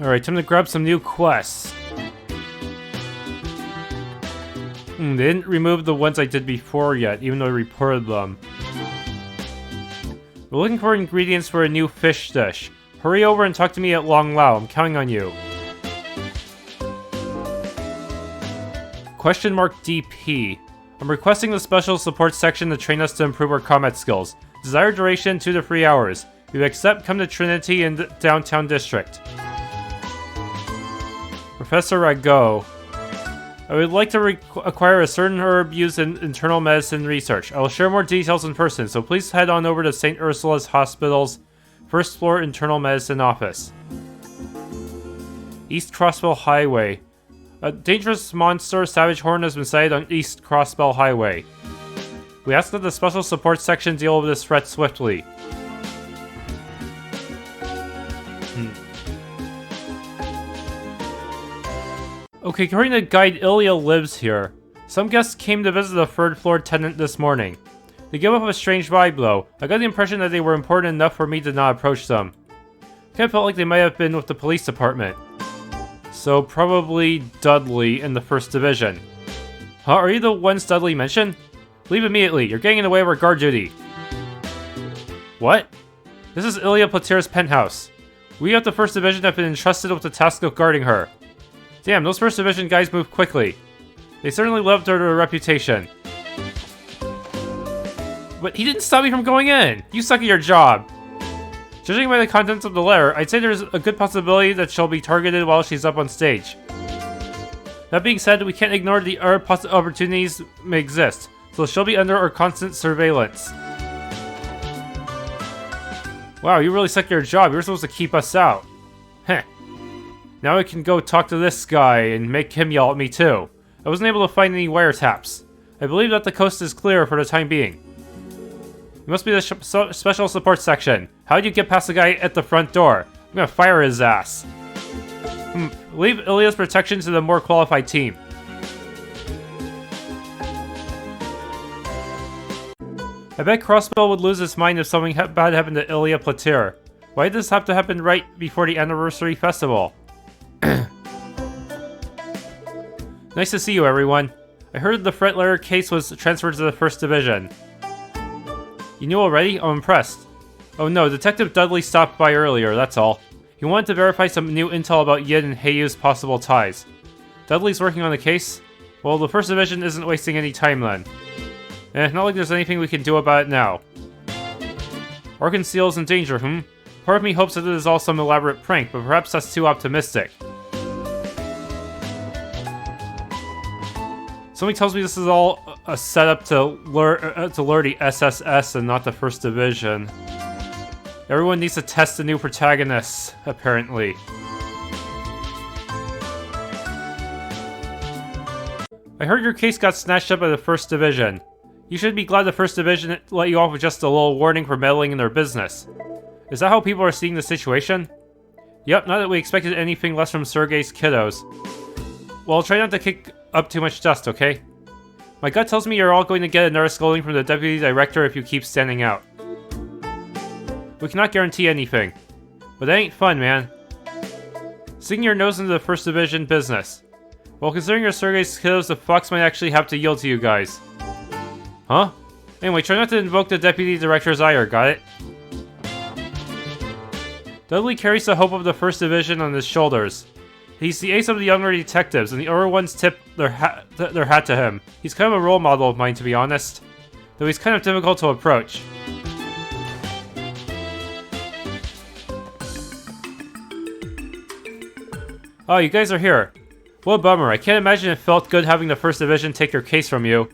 Alright, time to grab some new quests. They didn't remove the ones I did before yet, even though I reported them. We're looking for ingredients for a new fish dish. Hurry over and talk to me at Long Lao. I'm counting on you. Question mark DP. I'm requesting the special support section to train us to improve our combat skills. Desired duration 2 to 3 hours. If you accept, come to Trinity in the downtown district. Professor Rago. I would like to acquire a certain herb used in internal medicine research. I will share more details in person, so please head on over to St. Ursula's Hospital's first floor internal medicine office. East Crossbell Highway. A dangerous monster savage horn has been sighted on East Crossbell Highway. We ask that the special support section deal with this threat swiftly. Okay, according to guide, Elie lives here. Some guests came to visit the third floor tenant this morning. They give off a strange vibe though. I got the impression that they were important enough for me to not approach them. Kinda felt like they might have been with the police department. So probably Dudley in the first division. Huh, are you the ones Dudley mentioned? Leave immediately, you're getting in the way of our guard duty. What? This is Elie Plateur's penthouse. We at the first division have been entrusted with the task of guarding her. Damn, those first division guys move quickly. They certainly lived under a reputation. But he didn't stop me from going in! You suck at your job! Judging by the contents of the letter, I'd say there's a good possibility that she'll be targeted while she's up on stage. That being said, we can't ignore the other opportunities may exist, so she'll be under our constant surveillance. Wow, you really suck at your job. You're supposed to keep us out. Heh. Now I can go talk to this guy and make him yell at me too. I wasn't able to find any wiretaps. I believe that the coast is clear for the time being. It must be the special support section. How did you get past the guy at the front door? I'm gonna fire his ass. Leave Elia's protection to the more qualified team. I bet Crossbell would lose his mind if something bad happened to Elie Plateur. Why did this have to happen right before the anniversary festival? Nice to see you, everyone. I heard the threat letter case was transferred to the first division. You knew already? I'm impressed. Oh no, Detective Dudley stopped by earlier, that's all. He wanted to verify some new intel about Jedd and Heiyu's possible ties. Dudley's working on the case? Well, the first division isn't wasting any time then. Not like there's anything we can do about it now. Arkansas is in danger, Part of me hopes that it is all some elaborate prank, but perhaps that's too optimistic. Something tells me this is all a setup to lure the SSS and not the First Division. Everyone needs to test the new protagonists, apparently. I heard your case got snatched up by the First Division. You should be glad the First Division let you off with just a little warning for meddling in their business. Is that how people are seeing the situation? Yep, not that we expected anything less from Sergei's kiddos. Well, try not to kick up too much dust, okay? My gut tells me you're all going to get another scolding from the deputy director if you keep standing out. We cannot guarantee anything. But that ain't fun, man. Sticking your nose into the First Division business. Well, considering your Sergei's kiddos, the Fox might actually have to yield to you guys. Huh? Anyway, try not to invoke the deputy director's ire, got it? Dudley carries the hope of the First Division on his shoulders. He's the ace of the younger detectives, and the other ones tip their hat to him. He's kind of a role model of mine, to be honest. Though he's kind of difficult to approach. Oh, you guys are here. What a bummer. I can't imagine it felt good having the First Division take your case from you.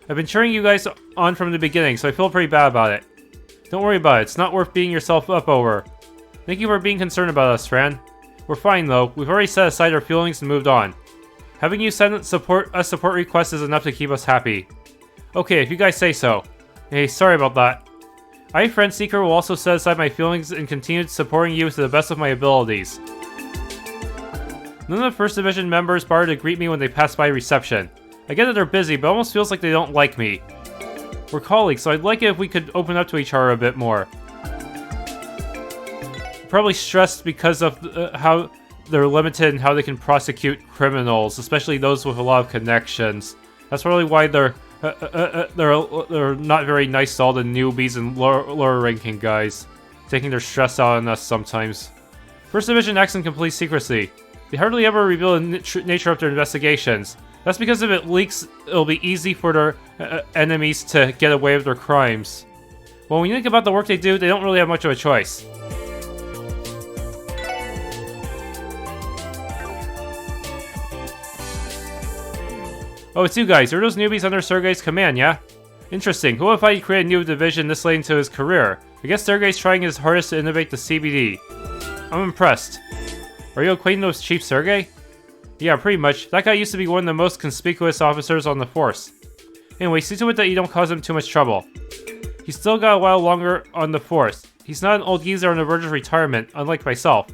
I've been cheering you guys on from the beginning, so I feel pretty bad about it. Don't worry about it. It's not worth beating yourself up over. Thank you for being concerned about us, Fran. We're fine, though. We've already set aside our feelings and moved on. Having you send a support request is enough to keep us happy. Okay, if you guys say so. Hey, sorry about that. I, Friend Seeker, will also set aside my feelings and continue supporting you to the best of my abilities. None of the First Division members bothered to greet me when they passed by reception. I get that they're busy, but it almost feels like they don't like me. We're colleagues, so I'd like it if we could open up to each other a bit more. Probably stressed because of how they're limited in how they can prosecute criminals, especially those with a lot of connections. That's probably why they're not very nice to all the newbies and lower ranking guys, taking their stress out on us sometimes. First Division acts in complete secrecy. They hardly ever reveal the nature of their investigations. That's because if it leaks, it'll be easy for their enemies to get away with their crimes. Well, when you think about the work they do, they don't really have much of a choice. Oh, it's you guys. You're those newbies under Sergei's command, yeah? Interesting. Who would have thought he'd create a new division this late into his career? I guess Sergei's trying his hardest to innovate the CBD. I'm impressed. Are you acquainted with Chief Sergei? Yeah, pretty much. That guy used to be one of the most conspicuous officers on the force. Anyway, see to it that you don't cause him too much trouble. He's still got a while longer on the force. He's not an old geezer on the verge of retirement, unlike myself.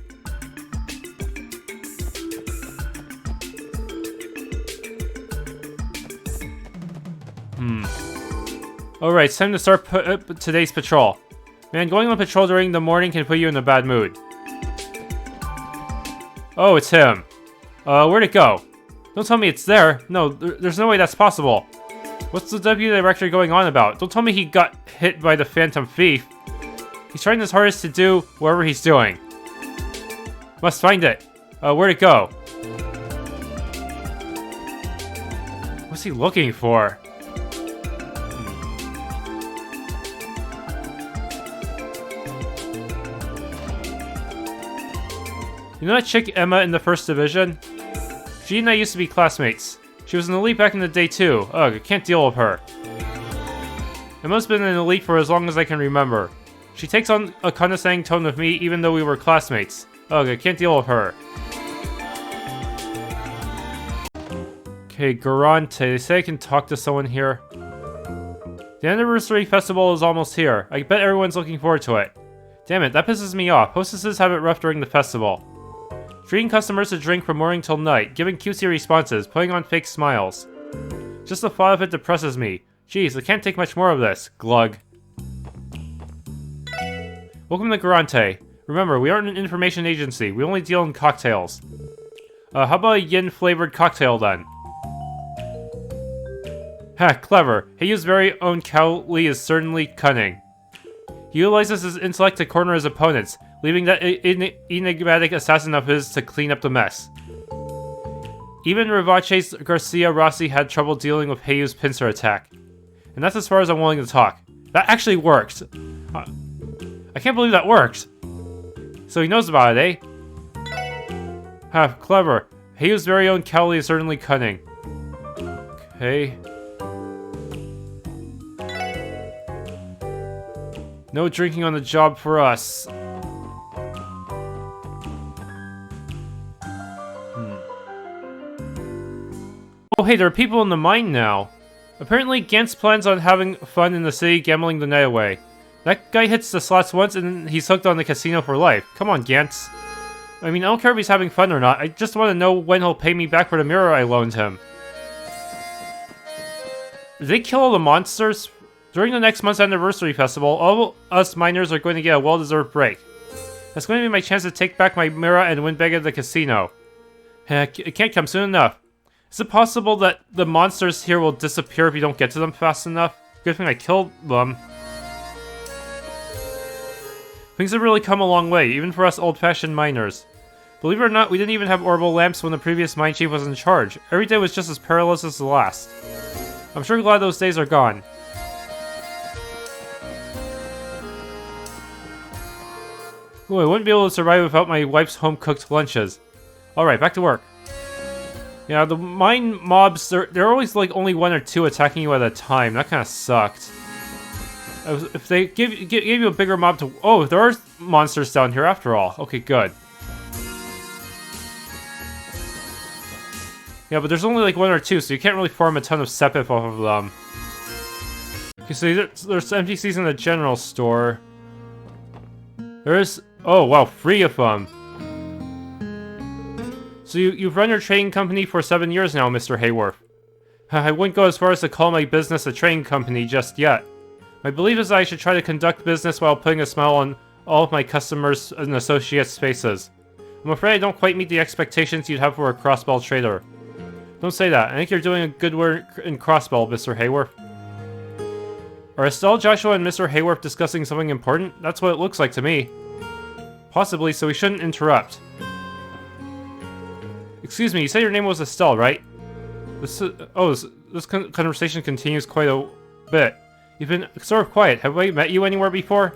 Alright, it's time to start today's patrol. Man, going on patrol during the morning can put you in a bad mood. Oh, it's him. Where'd it go? Don't tell me it's there. No, there's no way that's possible. What's the deputy director going on about? Don't tell me he got hit by the Phantom Thief. He's trying his hardest to do whatever he's doing. Must find it. Where'd it go? What's he looking for? You know that chick Emma in the First Division? She and I used to be classmates. She was an elite back in the day too. Ugh, I can't deal with her. Emma's been an elite for as long as I can remember. She takes on a condescending tone with me even though we were classmates. Ugh, I can't deal with her. Okay, Garante. They say I can talk to someone here. The anniversary festival is almost here. I bet everyone's looking forward to it. Damn it, that pisses me off. Hostesses have it rough during the festival. Treating customers to drink from morning till night, giving cutesy responses, putting on fake smiles. Just the thought of it depresses me. Jeez, I can't take much more of this. Glug. Welcome to Garante. Remember, we aren't an information agency. We only deal in cocktails. How about a yin-flavored cocktail then? Ha, clever. Heiyu's very own Elie is certainly cunning. He utilizes his intellect to corner his opponents, leaving that enigmatic assassin of his to clean up the mess. Even Rivache's Garcia Rossi had trouble dealing with Heiyu's pincer attack. And that's as far as I'm willing to talk. That actually worked! I can't believe that worked! So he knows about it, eh? Ha, clever. Heiyu's very own Elie is certainly cunning. Okay. No drinking on the job for us. Oh hey, there are people in the mine now. Apparently, Gantz plans on having fun in the city, gambling the night away. That guy hits the slots once and he's hooked on the casino for life. Come on, Gantz. I mean, I don't care if he's having fun or not. I just want to know when he'll pay me back for the mirror I loaned him. Did they kill all the monsters? During the next month's anniversary festival, all us miners are going to get a well-deserved break. That's going to be my chance to take back my mirror and win big at the casino. It can't come soon enough. Is it possible that the monsters here will disappear if you don't get to them fast enough? Good thing I killed them. Things have really come a long way, even for us old-fashioned miners. Believe it or not, we didn't even have orbital lamps when the previous mine chief was in charge. Every day was just as perilous as the last. I'm sure glad those days are gone. Ooh, I wouldn't be able to survive without my wife's home-cooked lunches. Alright, back to work. Yeah, the mine mobs, they're always like only one or two attacking you at a time. That kind of sucked. If they gave you a bigger mob to... Oh, there are monsters down here after all. Okay, good. Yeah, but there's only like one or two, so you can't really farm a ton of Sepith off of them. Okay, so there's NPCs in the general store. There's... Oh, wow, 3 of them. So you've run your trading company for 7 years now, Mr. Hayworth. I wouldn't go as far as to call my business a trading company just yet. My belief is that I should try to conduct business while putting a smile on all of my customers' and associates' faces. I'm afraid I don't quite meet the expectations you'd have for a Crossbell trader. Don't say that. I think you're doing a good work in Crossbell, Mr. Hayworth. Are Estelle, Joshua, and Mr. Hayworth discussing something important? That's what it looks like to me. Possibly, so we shouldn't interrupt. Excuse me, you said your name was Estelle, right? This conversation continues quite a bit. You've been sort of quiet. Have we met you anywhere before?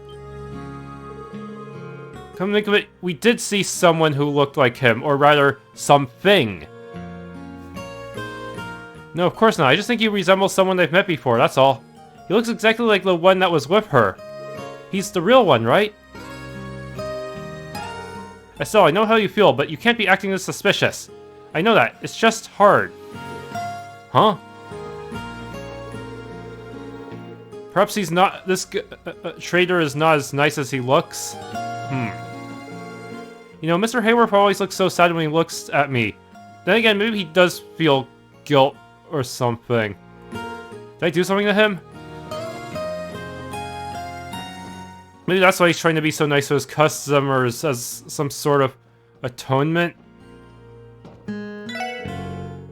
Come to think of it, we did see someone who looked like him, or rather, something. No, of course not. I just think you resemble someone I've met before, that's all. He looks exactly like the one that was with her. He's the real one, right? Estelle, I know how you feel, but you can't be acting this suspicious. I know that. It's just hard. Huh? Perhaps he's not... This trader is not as nice as he looks. You know, Mr. Hayworth always looks so sad when he looks at me. Then again, maybe he does feel guilt or something. Did I do something to him? Maybe that's why he's trying to be so nice to his customers as some sort of atonement.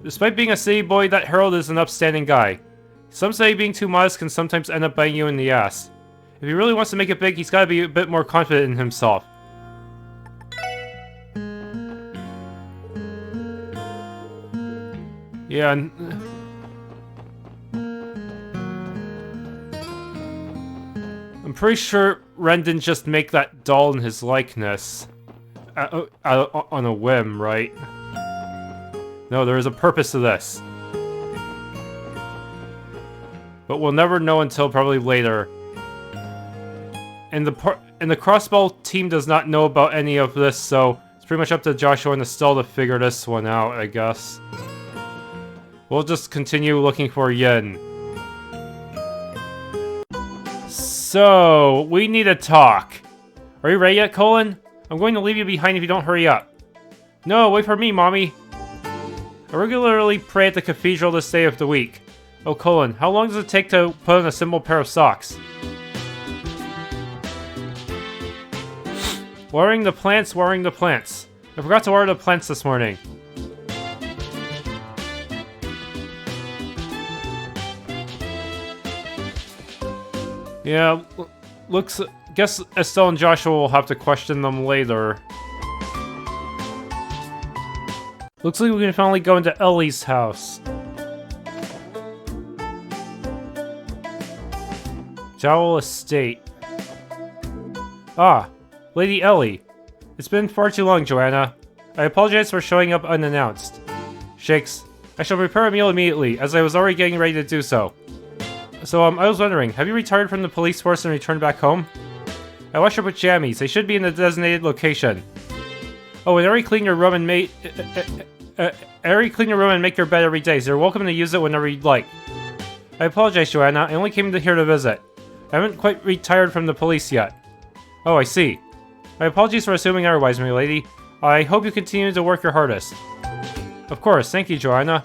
Despite being a city boy, that Harold is an upstanding guy. Some say being too modest can sometimes end up biting you in the ass. If he really wants to make it big, he's gotta be a bit more confident in himself. Yeah, I'm pretty sure Renne didn't just make that doll in his likeness on a whim, right? No, there is a purpose to this. But we'll never know until probably later. And the Crossbell team does not know about any of this, so it's pretty much up to Joshua and Estelle to figure this one out, I guess. We'll just continue looking for Yin. So, we need to talk. Are you ready yet, Colin? I'm going to leave you behind if you don't hurry up. No, wait for me, Mommy. I regularly pray at the cathedral this day of the week. Oh, Colin, how long does it take to put on a simple pair of socks? Watering the plants, watering the plants. I forgot to water the plants this morning. Yeah, guess Estelle and Joshua will have to question them later. Looks like we can finally go into Elie's house. Jowl Estate. Ah, Lady Elie. It's been far too long, Joanna. I apologize for showing up unannounced. Shakes. I shall prepare a meal immediately, as I was already getting ready to do so. So, I was wondering, have you retired from the police force and returned back home? I washed your pajamas. They should be in the designated location. Oh, and Elie clean your room and make your bed every day, so you're welcome to use it whenever you'd like. I apologize, Joanna. I only came here to visit. I haven't quite retired from the police yet. Oh, I see. My apologies for assuming otherwise, my lady. I hope you continue to work your hardest. Of course, thank you, Joanna.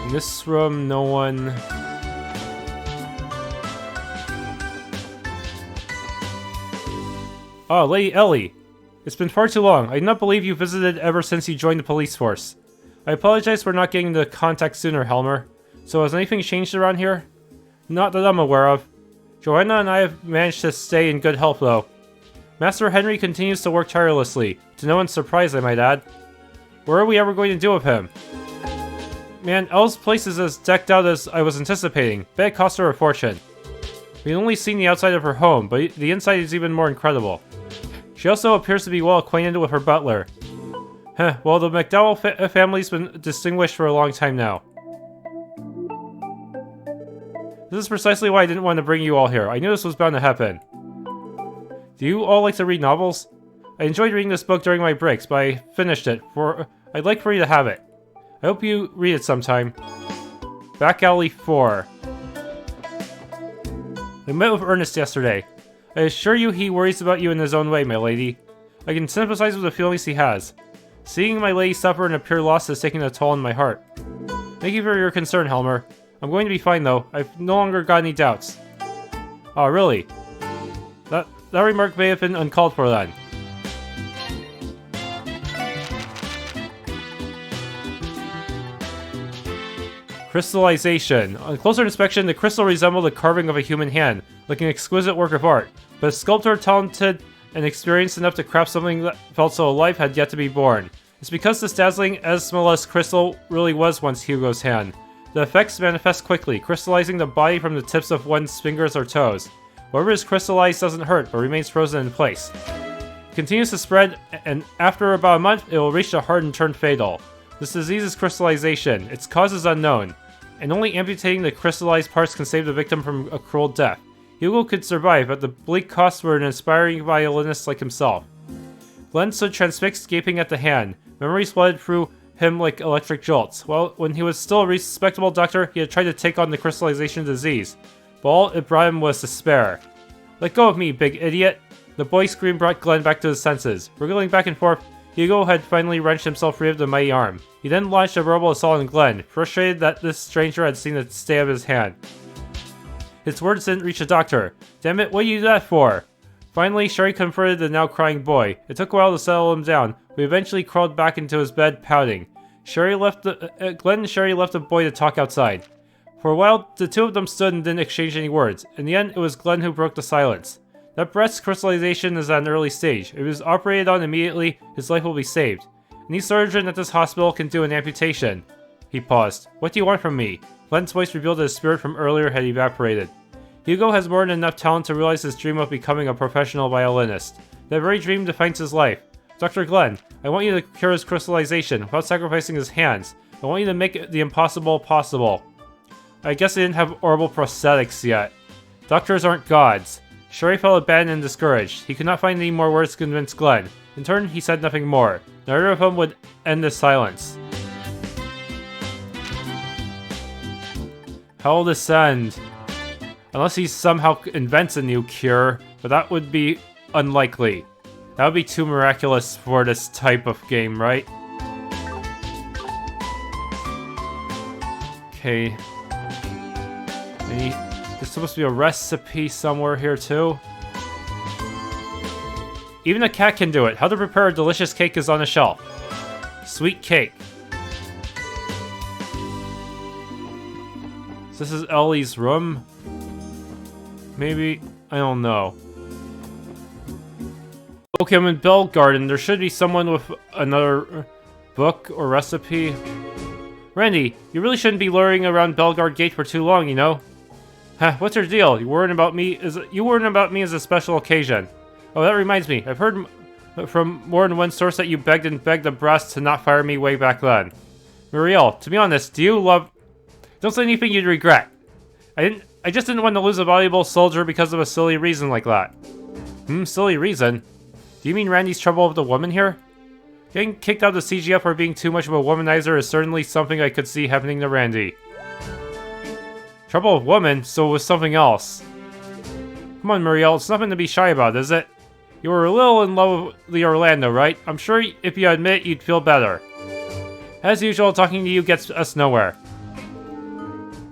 In this room, no one... Oh, Lady Elie. It's been far too long. I do not believe you visited ever since you joined the police force. I apologize for not getting the contact sooner, Helmer. So has anything changed around here? Not that I'm aware of. Joanna and I have managed to stay in good health, though. Master Henry continues to work tirelessly, to no one's surprise, I might add. What are we ever going to do with him? Man, Elle's place is as decked out as I was anticipating. Bet it cost her a fortune. We've only seen the outside of her home, but the inside is even more incredible. She also appears to be well acquainted with her butler. Heh, well, the McDowell family's been distinguished for a long time now. This is precisely why I didn't want to bring you all here. I knew this was bound to happen. Do you all like to read novels? I enjoyed reading this book during my breaks, but I finished it. I'd like for you to have it. I hope you read it sometime. Back Alley 4. I met with Ernest yesterday. I assure you he worries about you in his own way, my lady. I can sympathize with the feelings he has. Seeing my lady suffer and appear lost has taken a toll on my heart. Thank you for your concern, Helmer. I'm going to be fine, though. I've no longer got any doubts. Oh, really? that remark may have been uncalled for then. Crystallization. On closer inspection, the crystal resembled the carving of a human hand, like an exquisite work of art. But a sculptor talented and experienced enough to craft something that felt so alive had yet to be born. It's because this dazzling Esmeralda's crystal really was once Hugo's hand. The effects manifest quickly, crystallizing the body from the tips of one's fingers or toes. Whatever is crystallized doesn't hurt, but remains frozen in place. It continues to spread, and after about a month, it will reach the heart and turn fatal. This disease is crystallization. Its cause is unknown, and only amputating the crystallized parts can save the victim from a cruel death. Hugo could survive, but the bleak costs were an inspiring violinist like himself. Glenn stood transfixed, gaping at the hand. Memories flooded through him like electric jolts. Well, when he was still a respectable doctor, he had tried to take on the crystallization disease, but all it brought him was despair. "Let go of me, big idiot!" The boy's scream brought Glenn back to his senses. Wriggling back and forth, Hugo had finally wrenched himself free of the mighty arm. He then launched a verbal assault on Glenn, frustrated that this stranger had seen the stay of his hand. His words didn't reach the doctor. "Damn it, what are you do that for?" Finally, Sherry confronted the now crying boy. It took a while to settle him down, but he eventually crawled back into his bed, pouting. Glenn and Sherry left the boy to talk outside. For a while, the two of them stood and didn't exchange any words. In the end, it was Glenn who broke the silence. That breast crystallization is at an early stage. If it was operated on immediately, his life will be saved. Any surgeon at this hospital can do an amputation. He paused. "What do you want from me?" Glenn's voice revealed that his spirit from earlier had evaporated. Hugo has more than enough talent to realize his dream of becoming a professional violinist. That very dream defines his life. Dr. Glenn, I want you to cure his crystallization without sacrificing his hands. I want you to make the impossible possible. I guess they didn't have horrible prosthetics yet. Doctors aren't gods. Sherry felt abandoned and discouraged. He could not find any more words to convince Glenn. In turn, he said nothing more. Neither of them would end the silence. How will this end? Unless he somehow invents a new cure, but that would be unlikely. That would be too miraculous for this type of game, right? Okay. There's supposed to be a recipe somewhere here too. Even a cat can do it. How to prepare a delicious cake is on the shelf. Sweet cake. So this is Ellie's room. Maybe? I don't know. Okay, I'm in Bell Garden. There should be someone with another book or recipe. Randy, you really shouldn't be luring around Belgard Gate for too long, you know? Huh, what's your deal? You worrying about me as a special occasion. Oh, that reminds me. I've heard from more than one source that you begged and begged the brass to not fire me way back then. Muriel, to be honest, don't say anything you'd regret. I just didn't want to lose a valuable soldier because of a silly reason like that. Silly reason? Do you mean Randy's trouble with the woman here? Getting kicked out of the CGF for being too much of a womanizer is certainly something I could see happening to Randy. Trouble with woman, so it was something else. Come on, Muriel, it's nothing to be shy about, is it? You were a little in love with the Orlando, right? I'm sure if you admit it, you'd feel better. As usual, talking to you gets us nowhere.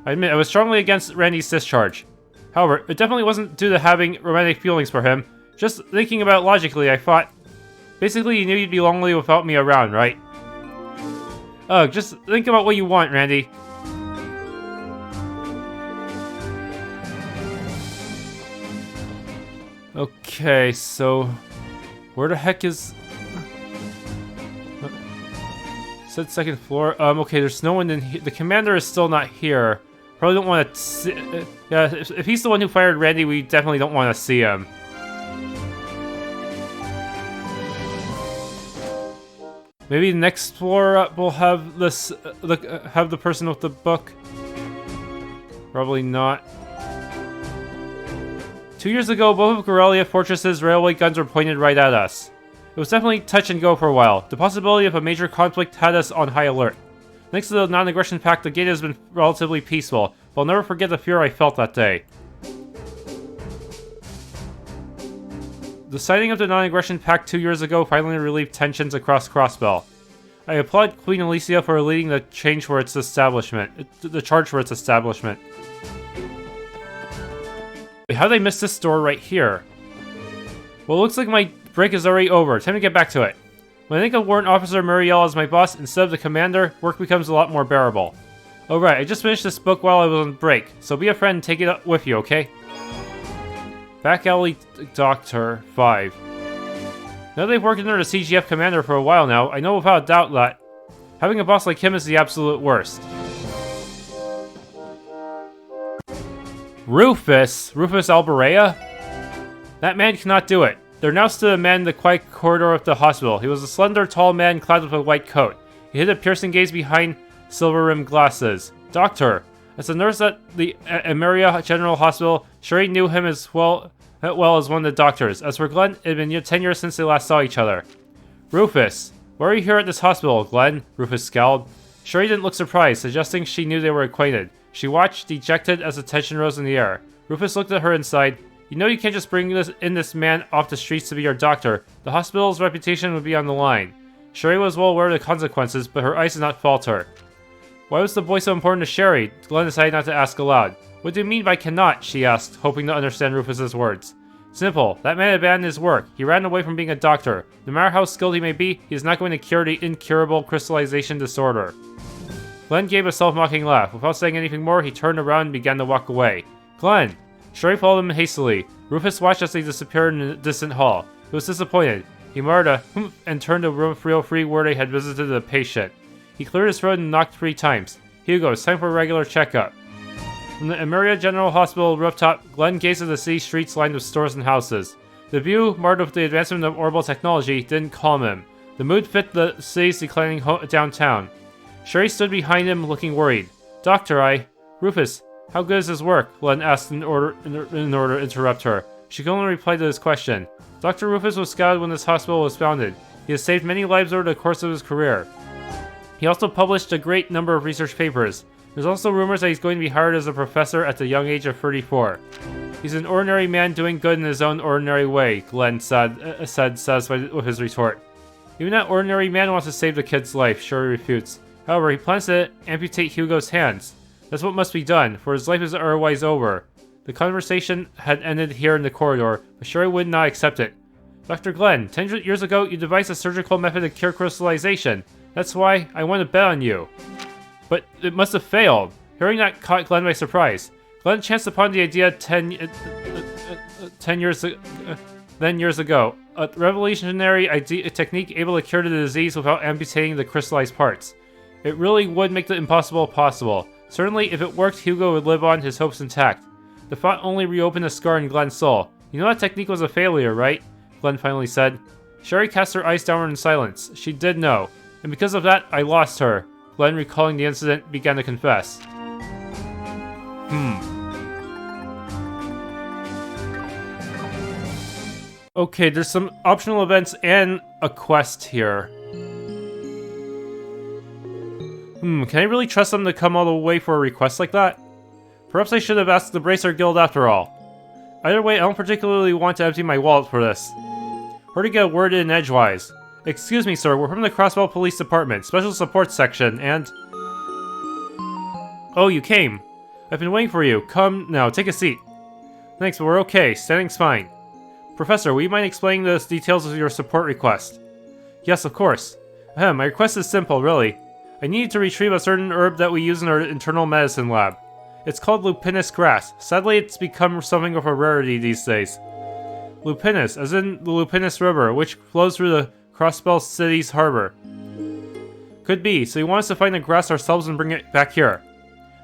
I admit, I was strongly against Randy's discharge. However, it definitely wasn't due to having romantic feelings for him. Just thinking about it logically, I thought... Basically, you knew you'd be lonely without me around, right? Ugh, just think about what you want, Randy. Okay, so... Where the heck is... Said second floor. Okay, there's no one in here. The commander is still not here. Probably don't want to... yeah, if he's the one who fired Randy, we definitely don't want to see him. Maybe the next floor up will have this... have the person with the book. Probably not. 2 years ago, both of Corellia Fortress's railway guns were pointed right at us. It was definitely touch and go for a while. The possibility of a major conflict had us on high alert. Thanks to the non-aggression pact, the gate has been relatively peaceful, but I'll never forget the fear I felt that day. The signing of the non-aggression pact 2 years ago finally relieved tensions across Crossbell. I applaud Queen Alicia for leading the change for its establishment. The charge for its establishment. Wait, how did I miss this door right here? Well, it looks like my break is already over. Time to get back to it. When I think of Warrant Officer Muriel as my boss instead of the commander, work becomes a lot more bearable. Alright, I just finished this book while I was on break, so be a friend and take it with you, okay? Back Alley Doctor 5. Now that they've worked under the CGF commander for a while now, I know without a doubt that having a boss like him is the absolute worst. Rufus Alberea? That man cannot do it. There now stood a man in the quiet corridor of the hospital. He was a slender, tall man clad with a white coat. He hid a piercing gaze behind silver-rimmed glasses. Doctor. As a nurse at the Emeria General Hospital, Sherry knew him as well as one of the doctors. As for Glenn, it had been 10 years since they last saw each other. Rufus. Why are you here at this hospital, Glenn? Rufus scowled. Sherry didn't look surprised, suggesting she knew they were acquainted. She watched, dejected, as the tension rose in the air. Rufus looked at her and sighed. You know you can't just bring this man off the streets to be your doctor. The hospital's reputation would be on the line. Sherry was well aware of the consequences, but her eyes did not falter. Why was the boy so important to Sherry? Glenn decided not to ask aloud. What do you mean by cannot? She asked, hoping to understand Rufus's words. Simple. That man abandoned his work. He ran away from being a doctor. No matter how skilled he may be, he is not going to cure the incurable crystallization disorder. Glenn gave a self-mocking laugh. Without saying anything more, he turned around and began to walk away. Glenn! Sherry followed him hastily. Rufus watched as they disappeared in a distant hall. He was disappointed. He muttered a humph and turned to room 303 where they had visited a patient. He cleared his throat and knocked 3 times. Hugo, it's time for a regular checkup. From the Emeria General Hospital rooftop, Glenn gazed at the city streets lined with stores and houses. The view, marred with the advancement of orbital technology, didn't calm him. The mood fit the city's declining downtown. Sherry stood behind him, looking worried. Doctor, Rufus, how good is his work? Glenn asked in order to interrupt her. She could only reply to his question. Dr. Rufus was scouted when this hospital was founded. He has saved many lives over the course of his career. He also published a great number of research papers. There's also rumors that he's going to be hired as a professor at the young age of 34. He's an ordinary man doing good in his own ordinary way, Glenn said, satisfied with his retort. Even that ordinary man wants to save the kid's life, Sherry refutes. However, he plans to amputate Hugo's hands. That's what must be done, for his life is otherwise over. The conversation had ended here in the corridor, but Sherry would not accept it. Dr. Glenn, 10 years ago you devised a surgical method to cure crystallization. That's why I want to bet on you. But it must have failed. Hearing that caught Glenn by surprise. Glenn chanced upon the idea 10 years ago. A revolutionary technique able to cure the disease without amputating the crystallized parts. It really would make the impossible possible. Certainly, if it worked, Hugo would live on, his hopes intact. The thought only reopened a scar in Glenn's soul. You know that technique was a failure, right? Glenn finally said. Sherry cast her eyes downward in silence. She did know. And because of that, I lost her. Glenn, recalling the incident, began to confess. Okay, there's some optional events and a quest here. Can I really trust them to come all the way for a request like that? Perhaps I should have asked the Bracer Guild after all. Either way, I don't particularly want to empty my wallet for this. Or to get a word in edgewise. Excuse me, sir, we're from the Crossbell Police Department, Special Support Section, and... Oh, you came. I've been waiting for you. Come now, take a seat. Thanks, but we're okay. Standing's fine. Professor, will you mind explaining the details of your support request? Yes, of course. My request is simple, really. I need to retrieve a certain herb that we use in our internal medicine lab. It's called lupinous grass. Sadly, it's become something of a rarity these days. Lupinous, as in the Lupinous River, which flows through the Crossbell City's harbor. Could be, so you want us to find the grass ourselves and bring it back here?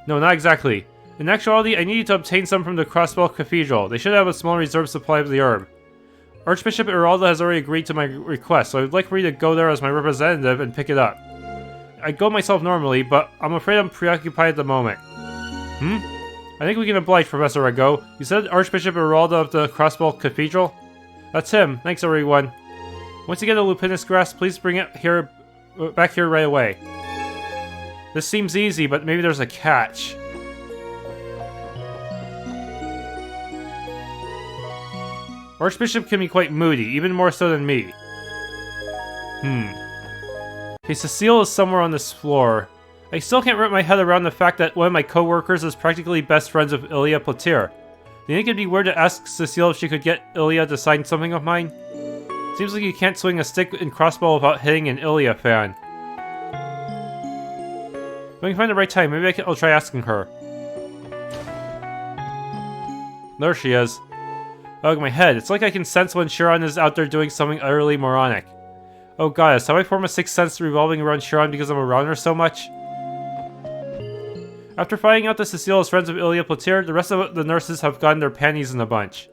No, not exactly. In actuality, I need you to obtain some from the Crossbell Cathedral. They should have a small reserve supply of the herb. Archbishop Iralda has already agreed to my request, so I would like for you to go there as my representative and pick it up. I'd go myself normally, but I'm afraid I'm preoccupied at the moment. I think we can oblige, Professor Rago. You said Archbishop Iralda of the Crossbell Cathedral? That's him. Thanks, everyone. Once you get a lupinous grass, please bring it here, back here right away. This seems easy, but maybe there's a catch. Archbishop can be quite moody, even more so than me. Okay, Cecile is somewhere on this floor. I still can't wrap my head around the fact that one of my co-workers is practically best friends with Elie Platir. Do you think it'd be weird to ask Cecile if she could get Ilia to sign something of mine? Seems like you can't swing a stick in Crossbell without hitting an Ilia fan. When I can find the right time, maybe I'll try asking her. There she is. Ugh, my head. It's like I can sense when Chiron is out there doing something utterly moronic. Oh goddess, have I formed a sixth sense revolving around Chiron because I'm around her so much? After finding out that Cecile is friends with Ilia Platir, the rest of the nurses have gotten their panties in a bunch.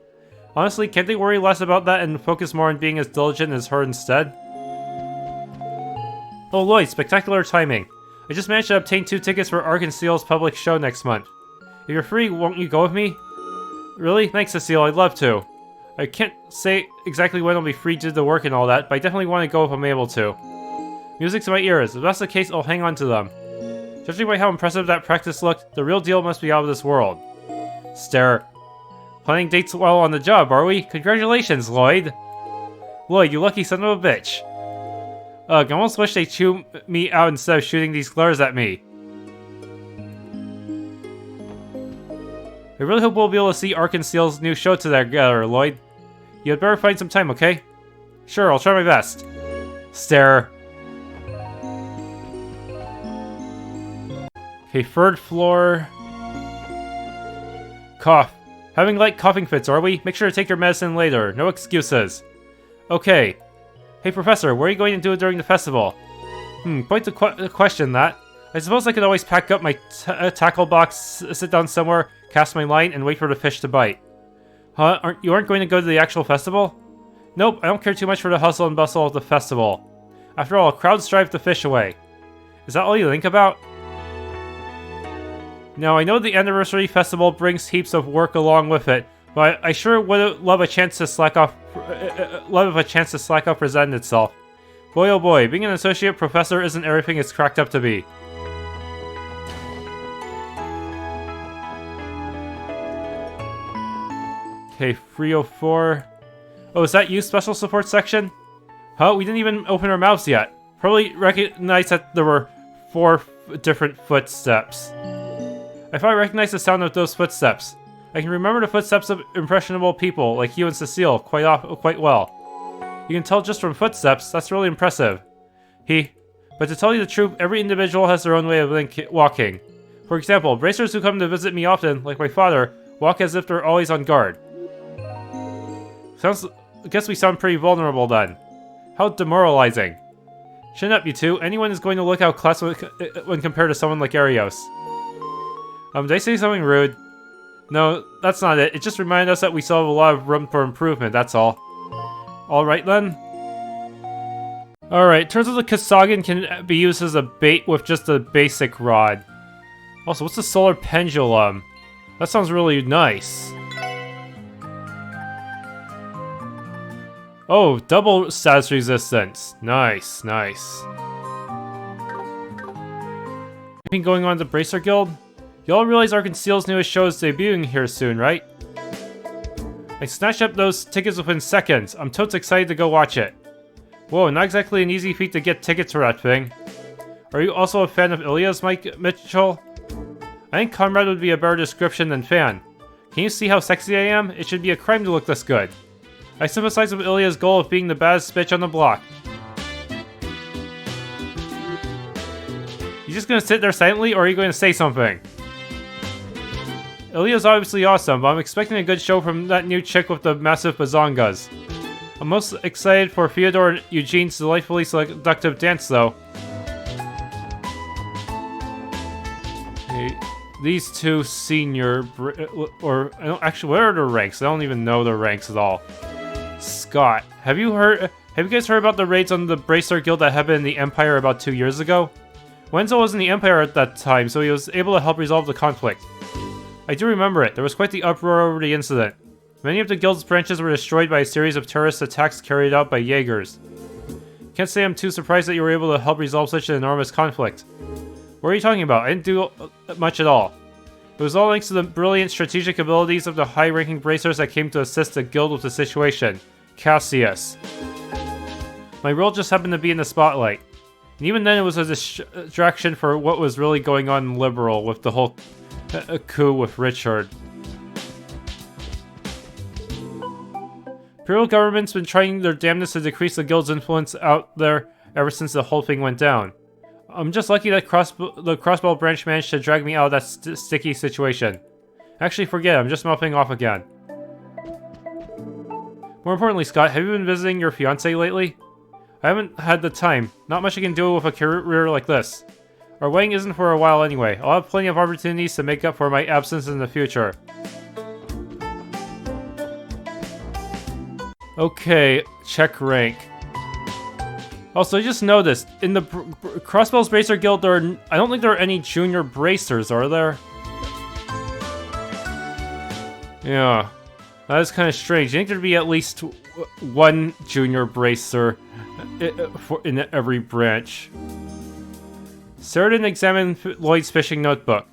Honestly, can't they worry less about that and focus more on being as diligent as her instead? Oh Lloyd, spectacular timing. I just managed to obtain 2 tickets for Ark and Seal's public show next month. If you're free, won't you go with me? Really? Thanks, Cecile, I'd love to. I can't say exactly when I'll be free to do the work and all that, but I definitely want to go if I'm able to. Music's in my ears. If that's the case, I'll hang on to them. Judging by how impressive that practice looked, the real deal must be out of this world. Stare. Planning dates while on the job, are we? Congratulations, Lloyd! Lloyd, you lucky son of a bitch. Ugh, I almost wish they chew me out instead of shooting these glares at me. I really hope we'll be able to see Ark and Seal's new show together, Lloyd. You had better find some time, okay? Sure, I'll try my best. Stare. Okay, 3rd floor. Cough. Having light coughing fits, are we? Make sure to take your medicine later. No excuses. Okay. Hey, Professor, what are you going to do during the festival? Quite the question, that. I suppose I could always pack up my tackle box, sit down somewhere, cast my line, and wait for the fish to bite. Huh? You aren't going to go to the actual festival? Nope, I don't care too much for the hustle and bustle of the festival. After all, crowds drive the fish away. Is that all you think about? Now, I know the anniversary festival brings heaps of work along with it, but I sure would love a chance to slack off. Present itself. Boy, oh boy, being an associate professor isn't everything it's cracked up to be. Okay, 304. Oh, is that you, Special Support Section? Huh? We didn't even open our mouths yet. Probably recognized that there were 4 different footsteps. I thought I recognized the sound of those footsteps. I can remember the footsteps of impressionable people like you and Cecile quite well. You can tell just from footsteps. That's really impressive. But to tell you the truth, every individual has their own way of walking. For example, bracers who come to visit me often, like my father, walk as if they're always on guard. I guess we sound pretty vulnerable then. How demoralizing. Chin up, you two. Anyone is going to look out class when compared to someone like Arios. Did I say something rude? No, that's not it. It just reminded us that we still have a lot of room for improvement, that's all. Alright then. Alright, turns out the Kasagan can be used as a bait with just a basic rod. Also, what's the solar pendulum? That sounds really nice. Oh, double status resistance. Nice, nice. Anything going on at the Bracer Guild? Y'all realize Ark and Seal's newest show is debuting here soon, right? I snatched up those tickets within seconds. I'm totes excited to go watch it. Whoa, not exactly an easy feat to get tickets for that thing. Are you also a fan of Ilia's, Mike Mitchell? I think comrade would be a better description than fan. Can you see how sexy I am? It should be a crime to look this good. I sympathize with Ilia's goal of being the baddest bitch on the block. You just gonna sit there silently, or are you going to say something? Ilia's obviously awesome, but I'm expecting a good show from that new chick with the massive bazongas. I'm most excited for Fyodor and Eugene's delightfully seductive dance, though. Okay, these two senior... actually, what are their ranks? I don't even know their ranks at all. Scott, have you guys heard about the raids on the Bracer Guild that happened in the Empire about 2 years ago? Wenzel was in the Empire at that time, so he was able to help resolve the conflict. I do remember it. There was quite the uproar over the incident. Many of the guild's branches were destroyed by a series of terrorist attacks carried out by Jaegers. Can't say I'm too surprised that you were able to help resolve such an enormous conflict. What are you talking about? I didn't do much at all. It was all thanks to the brilliant strategic abilities of the high-ranking bracers that came to assist the guild with the situation. Cassius. My role just happened to be in the spotlight. And even then it was a distraction for what was really going on in Liberal with the whole coup with Richard. Imperial government's been trying their damnedest to decrease the guild's influence out there ever since the whole thing went down. I'm just lucky that the Crossbell branch managed to drag me out of that sticky situation. Actually, forget it, I'm just mouthing off again. More importantly, Scott, have you been visiting your fiancée lately? I haven't had the time. Not much I can do with a career like this. Our wedding isn't for a while anyway. I'll have plenty of opportunities to make up for my absence in the future. Okay, check rank. Also, I just noticed, in the Crossbell's Bracer Guild, I don't think there are any junior bracers, are there? Yeah, that is kind of strange. You think there'd be at least one junior bracer in every branch. Sarah didn't examine Lloyd's fishing notebook.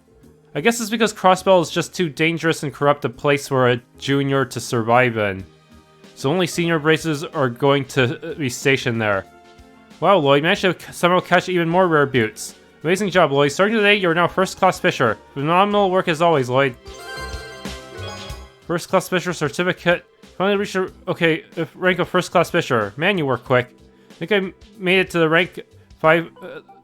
I guess it's because Crossbell is just too dangerous and corrupt a place for a junior to survive in. So only senior bracers are going to be stationed there. Wow, Lloyd, managed to somehow catch even more rare buttes. Amazing job, Lloyd. Starting today, you're now first-class fisher. Phenomenal work as always, Lloyd. First-class fisher certificate. Finally reached the rank of first-class fisher. Man, you work quick. I think I made it to the rank 5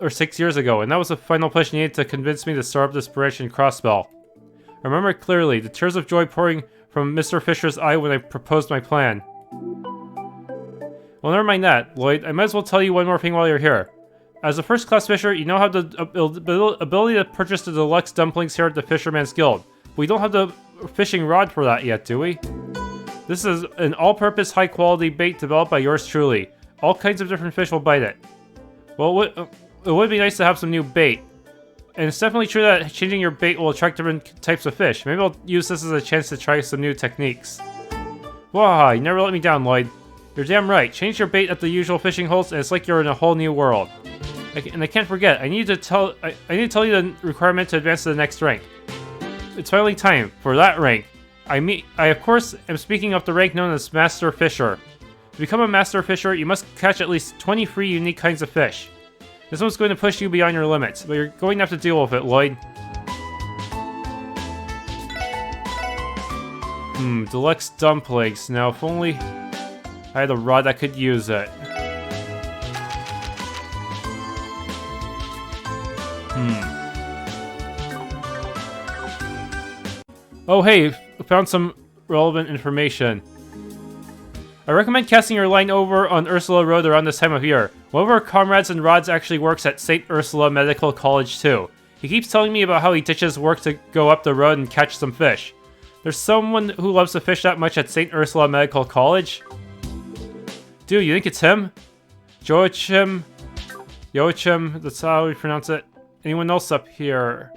or 6 years ago, and that was the final push needed to convince me to start up this branch in Crossbell. I remember it clearly, the tears of joy pouring from Mr. Fisher's eye when I proposed my plan. Well, never mind that, Lloyd. I might as well tell you one more thing while you're here. As a first-class fisher, you now have the ability to purchase the deluxe dumplings here at the Fisherman's Guild. But we don't have the fishing rod for that yet, do we? This is an all-purpose, high-quality bait developed by yours truly. All kinds of different fish will bite it. Well, it would be nice to have some new bait. And it's definitely true that changing your bait will attract different types of fish. Maybe I'll use this as a chance to try some new techniques. Wow, you never let me down, Lloyd. You're damn right. Change your bait at the usual fishing holes, and it's like you're in a whole new world. And I can't forget. I need to tell you the requirement to advance to the next rank. It's finally time for that rank. I of course am speaking of the rank known as Master Fisher. To become a Master Fisher, you must catch at least 20 free unique kinds of fish. This one's going to push you beyond your limits, but you're going to have to deal with it, Lloyd. Deluxe dumplings. Now, if only I had a rod that could use it. Oh hey, found some relevant information. I recommend casting your line over on Ursula Road around this time of year. One of our comrades and rods actually works at St. Ursula Medical College too. He keeps telling me about how he ditches work to go up the road and catch some fish. There's someone who loves to fish that much at St. Ursula Medical College? Dude, you think it's him? Joachim? That's how we pronounce it. Anyone else up here?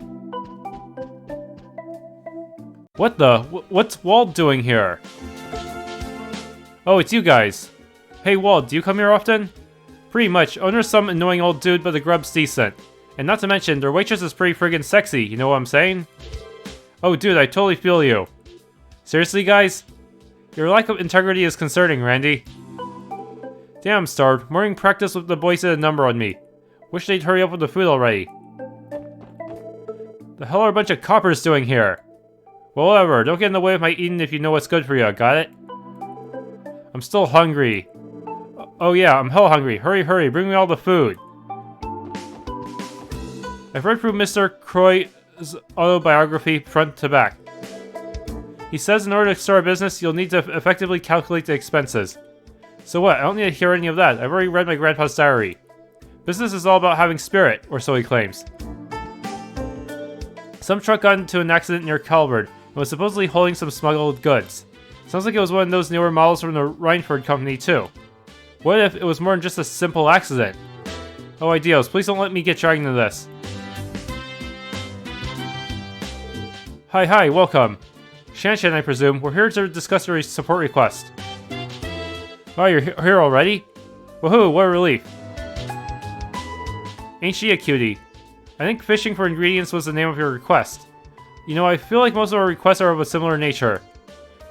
What the? What's Wald doing here? Oh, it's you guys. Hey Wald, do you come here often? Pretty much. Owner's some annoying old dude, but the grub's decent. And not to mention, their waitress is pretty friggin' sexy, you know what I'm saying? Oh dude, I totally feel you. Seriously guys? Your lack of integrity is concerning, Randy. Damn, starved. Morning practice with the boys did a number on me. Wish they'd hurry up with the food already. The hell are a bunch of coppers doing here? Well, whatever. Don't get in the way of my eating if you know what's good for you, got it? I'm still hungry. Oh yeah, I'm hell hungry. Hurry, hurry, bring me all the food. I've read through Mr. Croy's autobiography front to back. He says in order to start a business, you'll need to effectively calculate the expenses. So what? I don't need to hear any of that. I've already read my grandpa's diary. Business is all about having spirit, or so he claims. Some truck got into an accident near Calvert and was supposedly holding some smuggled goods. Sounds like it was one of those newer models from the Reinford company too. What if it was more than just a simple accident? Oh, ideals, please don't let me get dragged into this. Hi, welcome. Shanshan, I presume. We're here to discuss your support request. Oh, you're here already? Woohoo, what a relief. Ain't she a cutie? I think fishing for ingredients was the name of your request. You know, I feel like most of our requests are of a similar nature.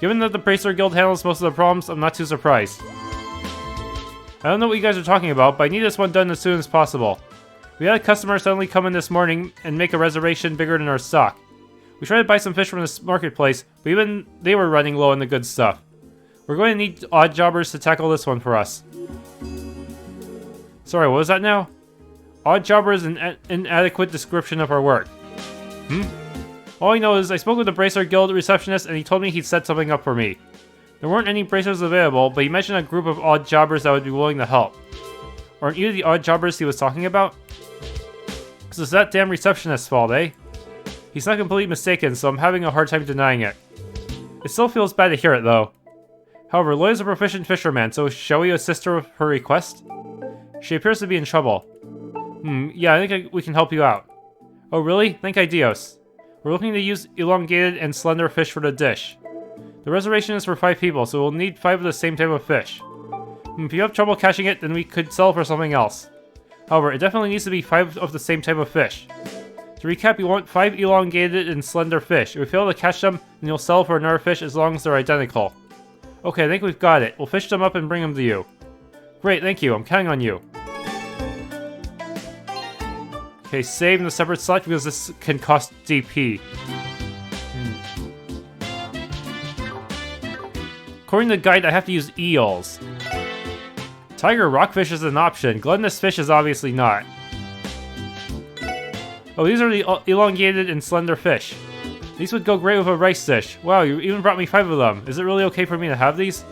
Given that the Bracer Guild handles most of the problems, I'm not too surprised. I don't know what you guys are talking about, but I need this one done as soon as possible. We had a customer suddenly come in this morning and make a reservation bigger than our stock. We tried to buy some fish from this marketplace, but even they were running low on the good stuff. We're going to need odd jobbers to tackle this one for us. Sorry, what was that now? Odd jobber is an inadequate description of our work. All I know is I spoke with the Bracer Guild receptionist and he told me he'd set something up for me. There weren't any bracers available, but he mentioned a group of odd jobbers that would be willing to help. Aren't you the odd jobbers he was talking about? So it's that damn receptionist's fault, eh? He's not completely mistaken, so I'm having a hard time denying it. It still feels bad to hear it, though. However, Lloyd is a proficient fisherman, so shall we assist her with her request? She appears to be in trouble. Yeah, I think we can help you out. Oh, really? Thank Dios. We're looking to use elongated and slender fish for the dish. The reservation is for 5 people, so we'll need 5 of the same type of fish. If you have trouble catching it, then we could sell for something else. However, it definitely needs to be 5 of the same type of fish. To recap, you want 5 elongated and slender fish. If we fail to catch them, then you'll sell for another fish as long as they're identical. Okay, I think we've got it. We'll fish them up and bring them to you. Great, thank you. I'm counting on you. Okay, save in a separate slot because this can cost DP. According to the guide, I have to use eels. Tiger rockfish is an option. Gluttonous fish is obviously not. Oh, these are the elongated and slender fish. These would go great with a rice dish. Wow, you even brought me 5 of them. Is it really okay for me to have these?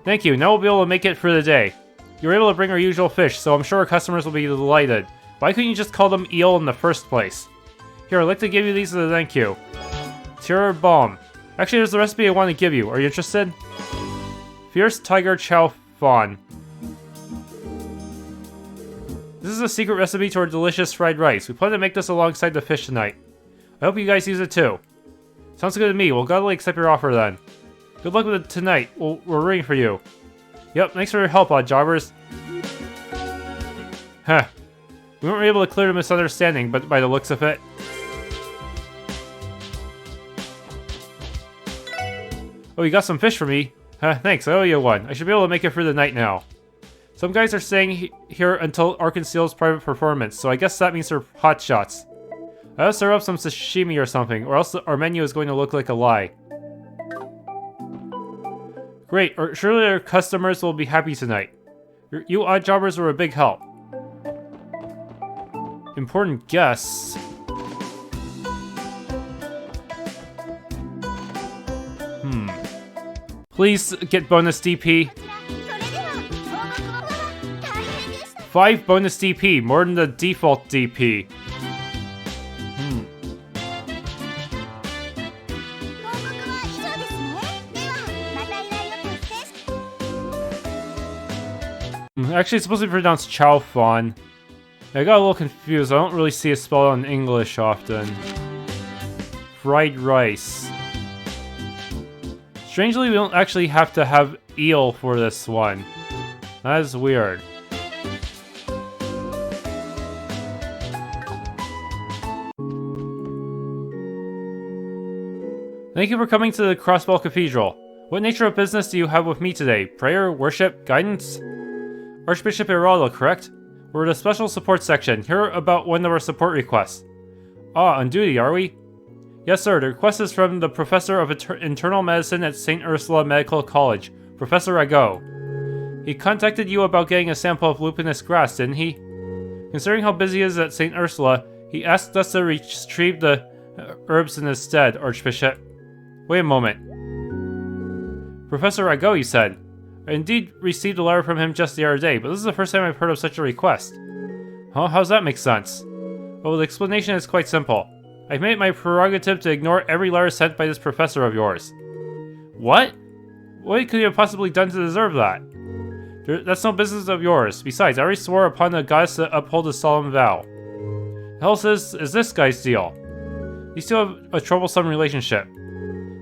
Thank you, now we'll be able to make it for the day. You were able to bring our usual fish, so I'm sure our customers will be delighted. Why couldn't you just call them eel in the first place? Here, I'd like to give you these as a thank you. Tier Balm. Actually, there's the recipe I want to give you. Are you interested? Fierce Tiger Chow Fawn. This is a secret recipe to our delicious fried rice. We plan to make this alongside the fish tonight. I hope you guys use it too. Sounds good to me. We'll gladly accept your offer then. Good luck with it tonight. We're rooting for you. Yep, thanks for your help, odd jobbers. Huh. We weren't able to clear the misunderstanding, but by the looks of it. Oh, you got some fish for me? Huh, thanks, I owe you one. I should be able to make it through the night now. Some guys are staying here until Arkansas's private performance, so I guess that means they're hot shots. I will serve up some sashimi or something, or else our menu is going to look like a lie. Great, surely our customers will be happy tonight. You odd jobbers were a big help. Important guests. Please get bonus DP. 5 bonus DP, more than the default DP. Actually, it's supposed to be pronounced Chow Fawn. I got a little confused. I don't really see it spelled in English often. Fried rice. Strangely, we don't actually have to have eel for this one. That is weird. Thank you for coming to the Crossbell Cathedral. What nature of business do you have with me today? Prayer, worship, guidance? Archbishop Geraldo, correct? We're at a special support section. Hear about one of our support requests. Ah, on duty, are we? Yes, sir. The request is from the Professor of Internal Medicine at St. Ursula Medical College, Professor Rago. He contacted you about getting a sample of lupinous grass, didn't he? Considering how busy he is at St. Ursula, he asked us to retrieve the herbs in his stead, Archbishop. Wait a moment. Professor Rago, you said. I indeed received a letter from him just the other day, but this is the first time I've heard of such a request. Huh? How's that make sense? Well, the explanation is quite simple. I've made it my prerogative to ignore every letter sent by this professor of yours. What? What could you have possibly done to deserve that? That's no business of yours. Besides, I already swore upon the goddess to uphold a solemn vow. The hell is this guy's deal? You still have a troublesome relationship.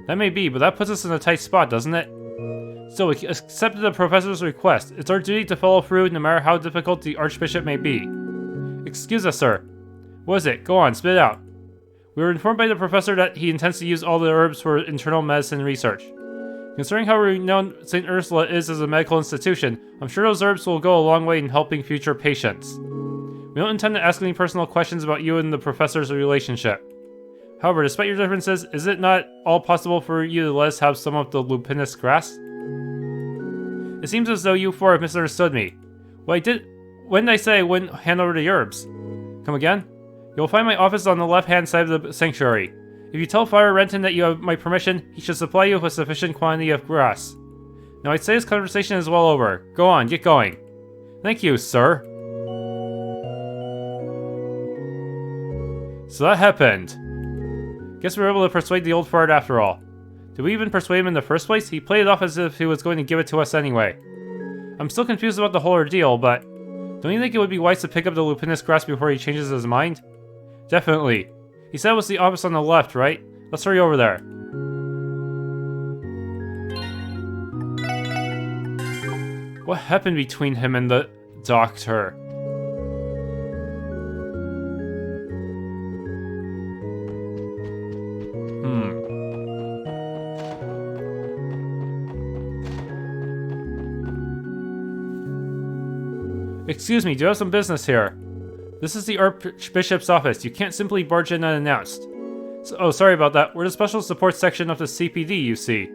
That may be, but that puts us in a tight spot, doesn't it? Still, we accepted the professor's request. It's our duty to follow through no matter how difficult the Archbishop may be. Excuse us, sir. What is it? Go on, spit it out. We were informed by the professor that he intends to use all the herbs for internal medicine research. Considering how renowned St. Ursula is as a medical institution, I'm sure those herbs will go a long way in helping future patients. We don't intend to ask any personal questions about you and the professor's relationship. However, despite your differences, is it not all possible for you to let us have some of the lupinous grass? It seems as though you four have misunderstood me. When did I say I wouldn't hand over the herbs? Come again? You'll find my office on the left-hand side of the sanctuary. If you tell Fire Renton that you have my permission, he should supply you with a sufficient quantity of grass. Now I'd say this conversation is well over. Go on, get going. Thank you, sir. So that happened. Guess we were able to persuade the old fart after all. Did we even persuade him in the first place? He played it off as if he was going to give it to us anyway. I'm still confused about the whole ordeal, but don't you think it would be wise to pick up the lupinous grass before he changes his mind? Definitely. He said it was the office on the left, right? Let's hurry over there. What happened between him and the doctor? Excuse me, do you have some business here? This is the Archbishop's office. You can't simply barge in unannounced. Oh, sorry about that. We're the special support section of the CPD, you see.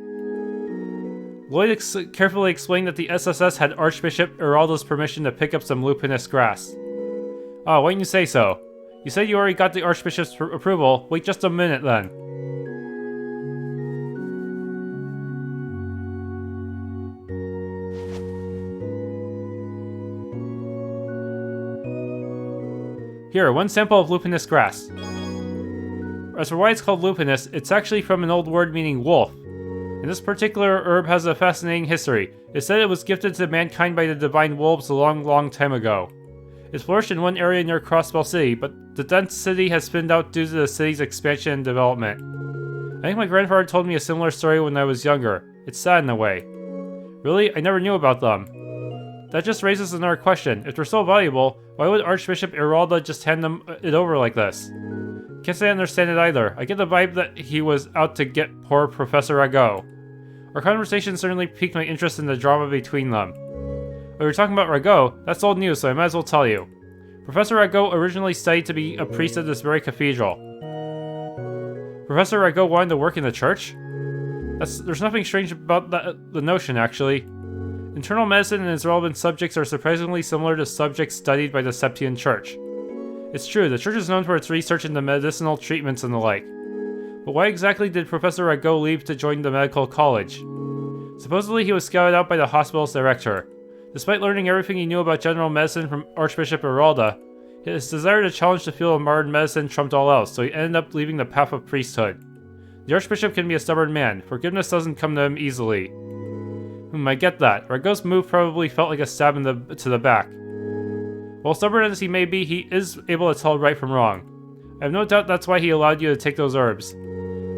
Lloyd carefully explained that the SSS had Archbishop Eraldo's permission to pick up some lupinous grass. Oh, why didn't you say so? You said you already got the Archbishop's approval. Wait just a minute then. Here, one sample of lupinous grass. As for why it's called lupinous, it's actually from an old word meaning wolf. And this particular herb has a fascinating history. It's said it was gifted to mankind by the divine wolves a long time ago. It flourished in one area near Crossbell City, but the dense city has thinned out due to the city's expansion and development. I think my grandfather told me a similar story when I was younger. It's sad in a way. Really? I never knew about them. That just raises another question. If they're so valuable, why would Archbishop Eraldo just hand it over like this? Can't say I understand it either. I get the vibe that he was out to get poor Professor Rago. Our conversation certainly piqued my interest in the drama between them. When we were talking about Rago, that's old news, so I might as well tell you. Professor Rago originally studied to be a priest at this very cathedral. Professor Rago wanted to work in the church? There's nothing strange about the notion, actually. Internal medicine and its relevant subjects are surprisingly similar to subjects studied by the Septian Church. It's true, the church is known for its research into medicinal treatments and the like. But why exactly did Professor Rago leave to join the medical college? Supposedly he was scouted out by the hospital's director. Despite learning everything he knew about general medicine from Archbishop Eraldo, his desire to challenge the field of modern medicine trumped all else, so he ended up leaving the path of priesthood. The Archbishop can be a stubborn man. Forgiveness doesn't come to him easily. I get that. Rago's move probably felt like a stab to the back. While stubborn as he may be, he is able to tell right from wrong. I have no doubt that's why he allowed you to take those herbs.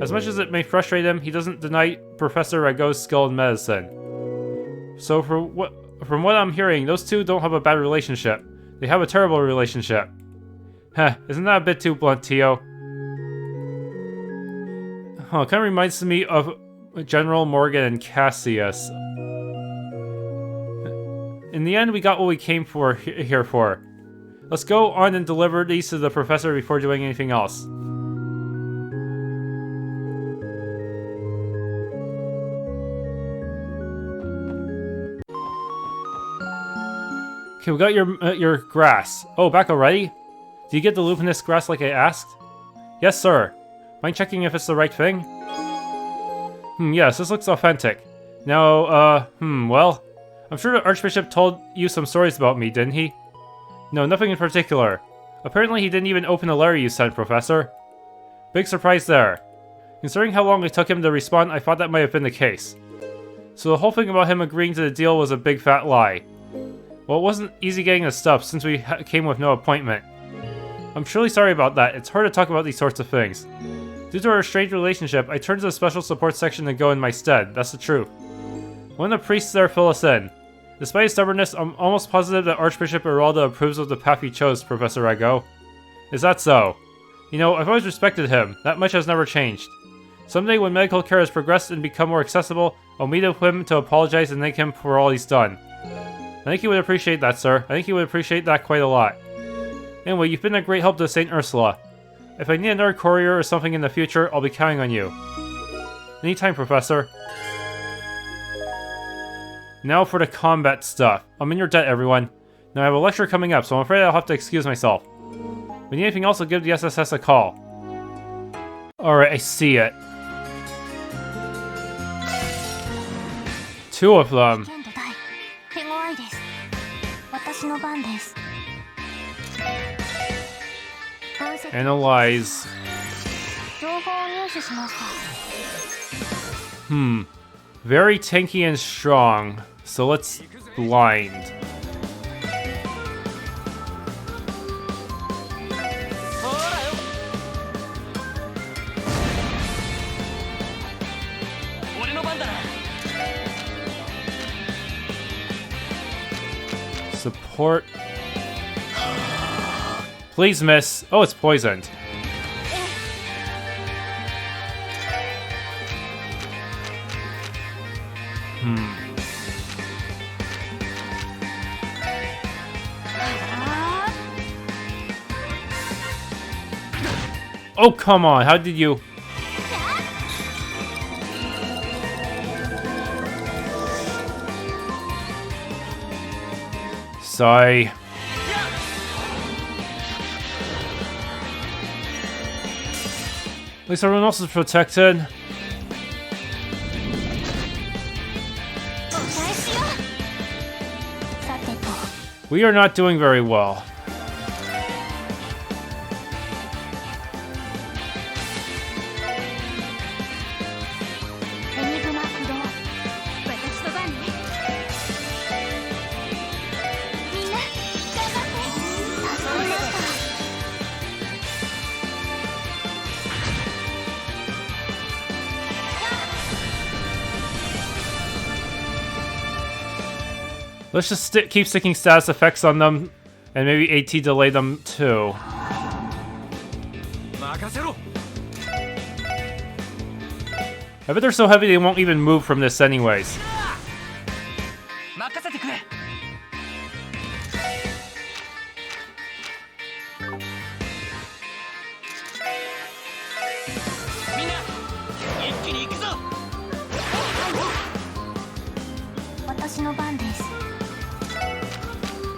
As much as it may frustrate him, he doesn't deny Professor Rago's skill in medicine. So from what I'm hearing, those two don't have a bad relationship. They have a terrible relationship. Heh, isn't that a bit too blunt, Tio? Huh, it kind of reminds me of General Morgan and Cassius. In the end, we got what we came here for. Let's go on and deliver these to the professor before doing anything else. Okay, we got your grass. Oh, back already? Did you get the lupinous grass like I asked? Yes, sir. Mind checking if it's the right thing? Yes, this looks authentic. Now, well... I'm sure the Archbishop told you some stories about me, didn't he? No, nothing in particular. Apparently he didn't even open the letter you sent, Professor. Big surprise there. Considering how long it took him to respond, I thought that might have been the case. So the whole thing about him agreeing to the deal was a big fat lie. Well, it wasn't easy getting the stuff since we came with no appointment. I'm truly sorry about that. It's hard to talk about these sorts of things. Due to our strained relationship, I turned to the special support section to go in my stead. That's the truth. One of the priests there fill us in. Despite his stubbornness, I'm almost positive that Archbishop Eraldo approves of the path he chose, Professor Rago. Is that so? You know, I've always respected him. That much has never changed. Someday when medical care has progressed and become more accessible, I'll meet with him to apologize and thank him for all he's done. I think he would appreciate that, sir. I think he would appreciate that quite a lot. Anyway, you've been a great help to St. Ursula. If I need another courier or something in the future, I'll be counting on you. Anytime, Professor. Now for the combat stuff. I'm in your debt, everyone. Now I have a lecture coming up, so I'm afraid I'll have to excuse myself. If you need anything else, I'll give the SSS a call. Alright, I see it. 2 of them. Analyze. Very tanky and strong. So let's blind. Support. Please miss. Oh, it's poisoned. Oh, come on. How did you... Sorry. At least everyone else is protected. We are not doing very well. Let's just keep sticking status effects on them, and maybe AT delay them too. I bet they're so heavy they won't even move from this anyways.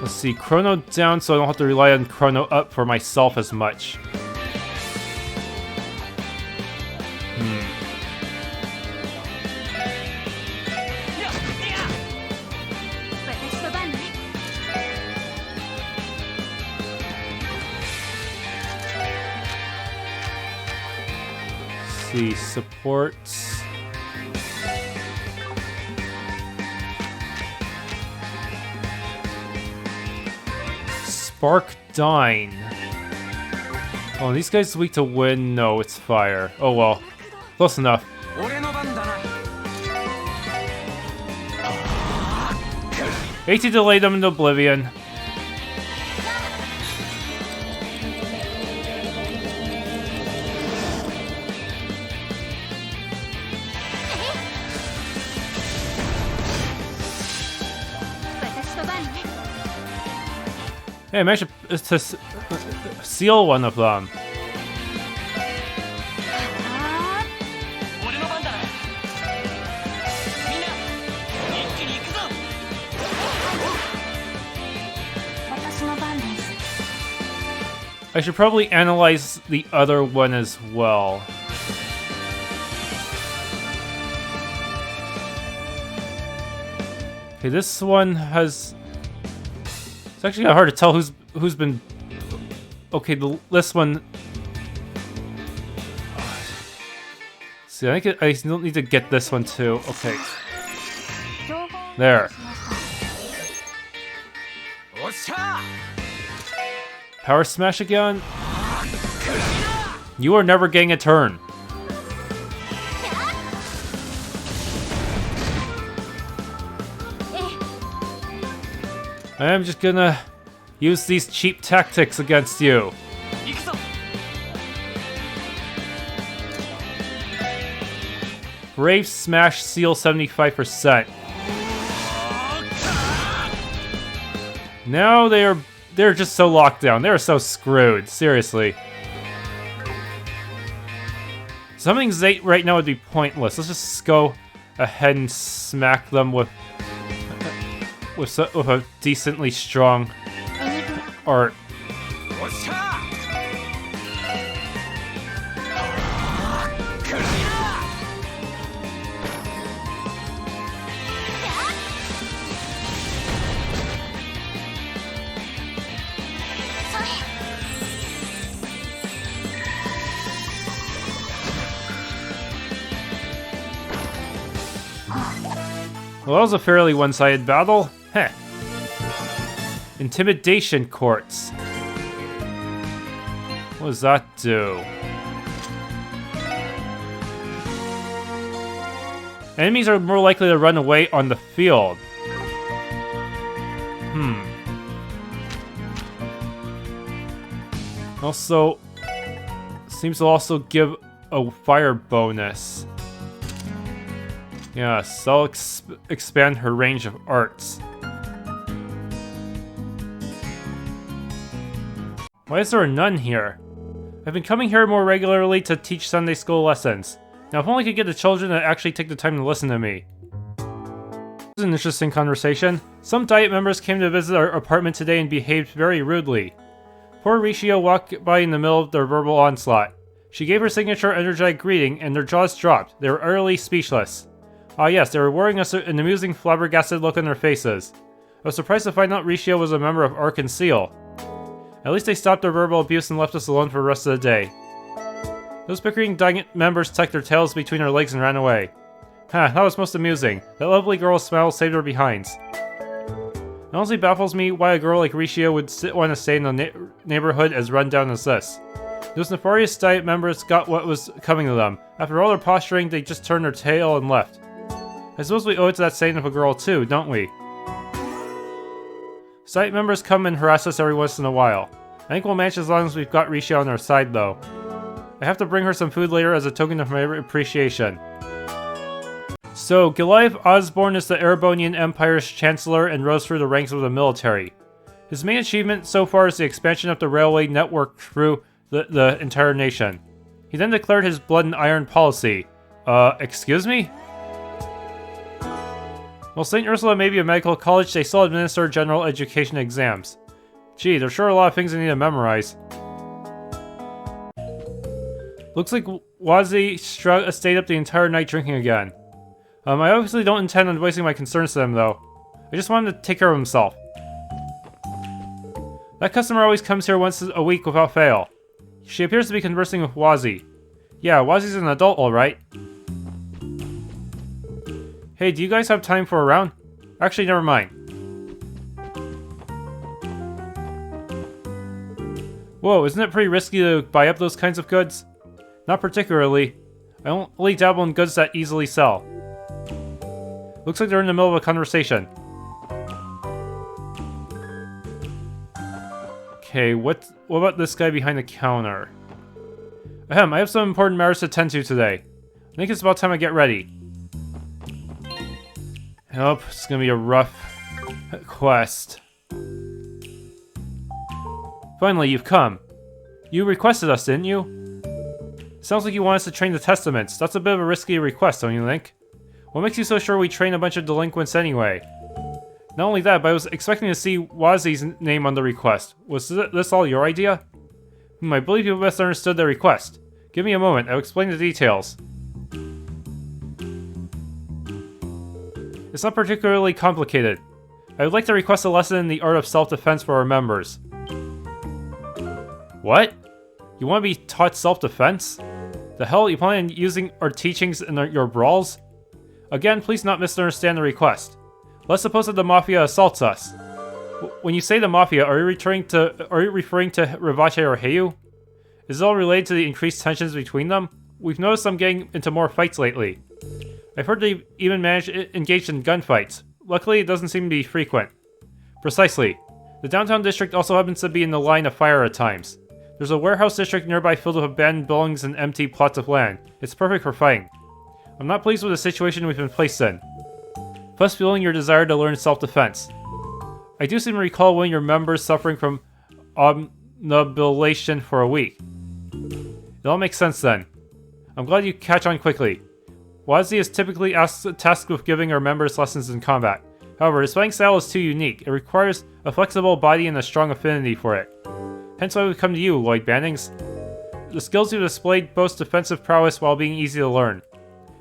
Let's see, Chrono down so I don't have to rely on Chrono up for myself as much. Let's see, supports. Spark Dine. Oh, these guys weak to wind? No, it's fire. Oh well. Close enough. AT delayed them into oblivion. Hey, I managed to seal one of them. I should probably analyze the other one as well. Okay, this one has... It's actually hard to tell who's been... Okay, this one... See, I think I still need to get this one too. Okay. There. Power Smash again? You are never getting a turn. I am just gonna use these cheap tactics against you. Brave Smash Seal 75%. Now they're just so locked down. They're so screwed. Seriously. Summoning Zate right now would be pointless. Let's just go ahead and smack them with a decently strong art. Well, that was a fairly one-sided battle. Heh. Intimidation Courts. What does that do? Enemies are more likely to run away on the field. Also, seems to also give a fire bonus. Yes, I'll expand her range of arts. Why is there a nun here? I've been coming here more regularly to teach Sunday school lessons. Now if only I could get the children to actually take the time to listen to me. This is an interesting conversation. Some Diet members came to visit our apartment today and behaved very rudely. Poor Rishio walked by in the middle of their verbal onslaught. She gave her signature energetic greeting and their jaws dropped. They were utterly speechless. Ah yes, they were wearing an amusing flabbergasted look on their faces. I was surprised to find out Rishio was a member of Arc and Seal. At least they stopped their verbal abuse and left us alone for the rest of the day. Those bickering Diet members tucked their tails between their legs and ran away. That was most amusing. That lovely girl's smile saved our behinds. It honestly baffles me why a girl like Rishio would want to stay in the neighborhood as rundown as this. Those nefarious Diet members got what was coming to them. After all their posturing, they just turned their tail and left. I suppose we owe it to that saint of a girl too, don't we? Diet members come and harass us every once in a while. I think we'll manage as long as we've got Rishio on our side though. I have to bring her some food later as a token of my appreciation. So, Goliath Osborne is the Erebonian Empire's Chancellor and rose through the ranks of the military. His main achievement so far is the expansion of the railway network through the entire nation. He then declared his blood and iron policy. Excuse me? While St. Ursula may be a medical college, they still administer general education exams. Gee, there's sure a lot of things I need to memorize. Looks like Wazi stayed up the entire night drinking again. I obviously don't intend on voicing my concerns to them though. I just want him to take care of himself. That customer always comes here once a week without fail. She appears to be conversing with Wazi. Yeah, Wazi's an adult alright. Hey, do you guys have time for a round? Actually, never mind. Whoa, isn't it pretty risky to buy up those kinds of goods? Not particularly. I only dabble in goods that easily sell. Looks like they're in the middle of a conversation. Okay, what about this guy behind the counter? Ahem, I have some important matters to attend to today. I think it's about time I get ready. Nope, it's gonna be a rough quest. Finally, you've come. You requested us, didn't you? Sounds like you want us to train the Testaments. That's a bit of a risky request, don't you think? What makes you so sure we train a bunch of delinquents anyway? Not only that, but I was expecting to see Wazi's name on the request. Was this all your idea? I believe you best understood the request. Give me a moment, I'll explain the details. It's not particularly complicated. I would like to request a lesson in the art of self-defense for our members. What? You want to be taught self-defense? The hell, you plan on using our teachings in your brawls? Again, please not misunderstand the request. Let's suppose that the Mafia assaults us. When you say the Mafia, are you referring to Rivache or Eiyuu? Is it all related to the increased tensions between them? We've noticed them getting into more fights lately. I've heard they even engaged in gunfights. Luckily, it doesn't seem to be frequent. Precisely. The downtown district also happens to be in the line of fire at times. There's a warehouse district nearby filled with abandoned buildings and empty plots of land. It's perfect for fighting. I'm not pleased with the situation we've been placed in. Plus feeling your desire to learn self-defense. I do seem to recall one of your members suffering from obnubilation for a week. It all makes sense then. I'm glad you catch on quickly. Wazi is typically tasked with giving our members lessons in combat. However, his fighting style is too unique. It requires a flexible body and a strong affinity for it. Hence why we come to you, Lloyd Bannings. The skills you displayed boast defensive prowess while being easy to learn.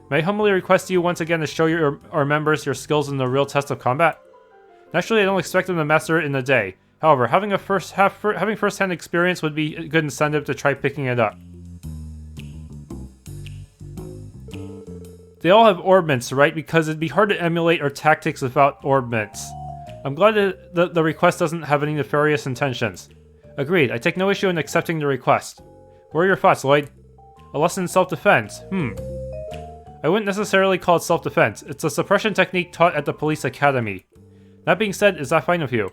May I humbly request you once again to show our members your skills in the real test of combat? Naturally, I don't expect them to master it in a day. However, having first-hand experience would be a good incentive to try picking it up. They all have orbments, right? Because it'd be hard to emulate our tactics without orbments. I'm glad that the request doesn't have any nefarious intentions. Agreed, I take no issue in accepting the request. What are your thoughts, Lloyd? A lesson in self-defense? I wouldn't necessarily call it self-defense. It's a suppression technique taught at the police academy. That being said, is that fine with you?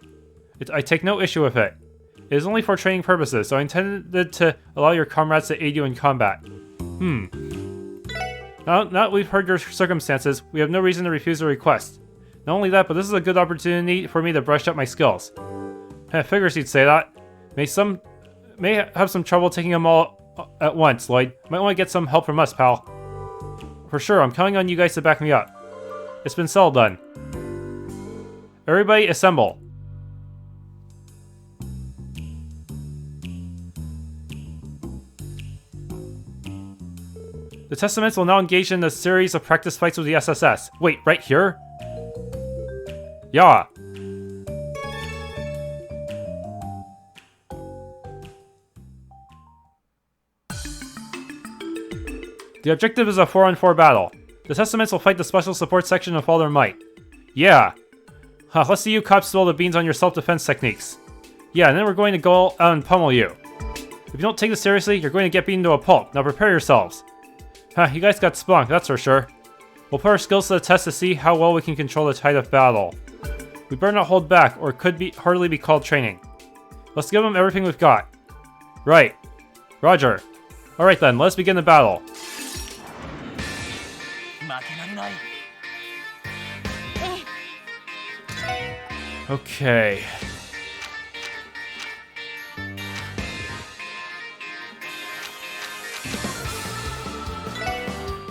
I take no issue with it. It is only for training purposes, so I intended to allow your comrades to aid you in combat. Now that we've heard your circumstances, we have no reason to refuse the request. Not only that, but this is a good opportunity for me to brush up my skills. I figures you'd say that. May have some trouble taking them all at once, Lloyd. Might want to get some help from us, pal. For sure, I'm counting on you guys to back me up. It's been settled then. Everybody assemble. The Testaments will now engage in a series of practice fights with the SSS. Wait, right here? Yeah. The objective is a 4-on-4 battle. The Testaments will fight the special support section with all their might. Yeah. Let's see you cops spill the beans on your self-defense techniques. Yeah, and then we're going to go out and pummel you. If you don't take this seriously, you're going to get beaten to a pulp. Now prepare yourselves. You guys got spunked, that's for sure. We'll put our skills to the test to see how well we can control the tide of battle. We better not hold back, or it could hardly be called training. Let's give them everything we've got. Right. Roger. Alright then, let's begin the battle. Okay.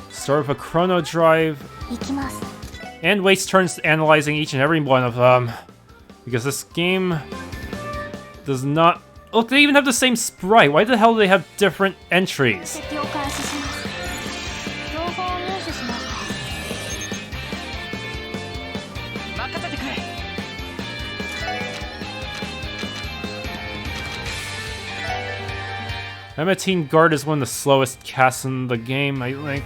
Start with a chrono drive. And waste turns analyzing each and every one of them. Because this game does not... Look, they even have the same sprite. Why the hell do they have different entries? M18 Guard is one of the slowest casts in the game, I think.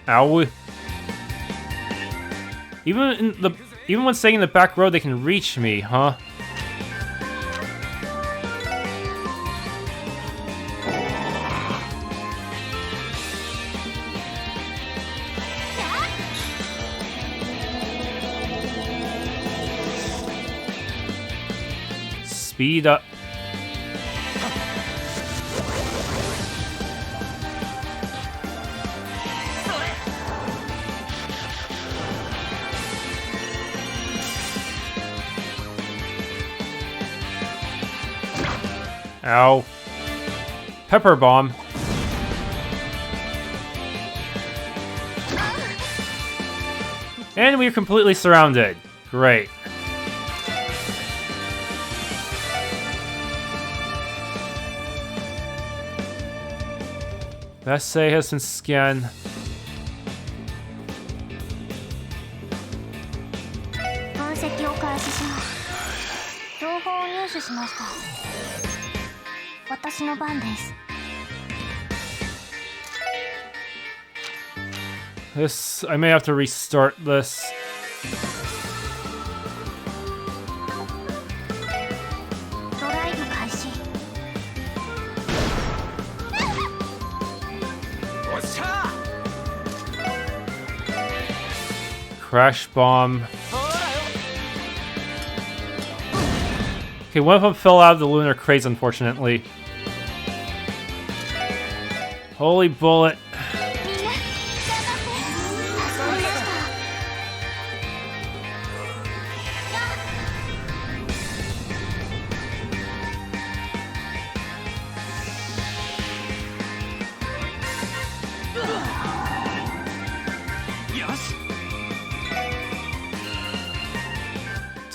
Ow. Even when staying in the back row, they can reach me, huh? Speed up. Ow. Pepper bomb. And we're completely surrounded. Great. Bezze has been scanned. This, I may have to restart this. Crash bomb. Okay, one of them fell out of the lunar crates, unfortunately. Holy bullet.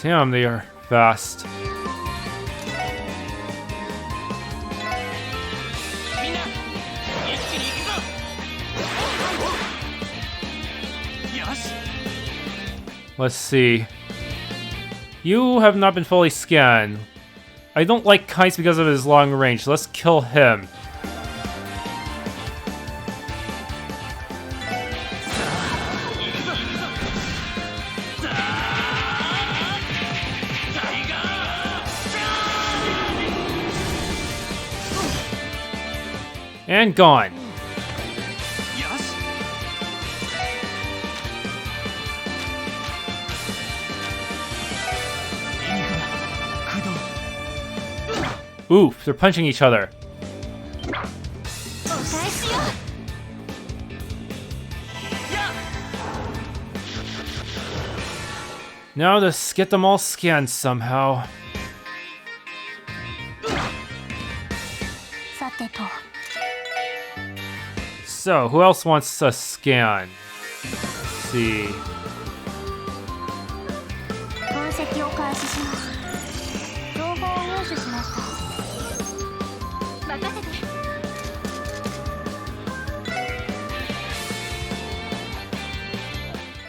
Damn, they are fast. Let's see. You have not been fully scanned. I don't like Kites because of his long range. Let's kill him. And gone. Oof, they're punching each other. Now let's get them all scanned somehow. So, who else wants a scan? Let's see.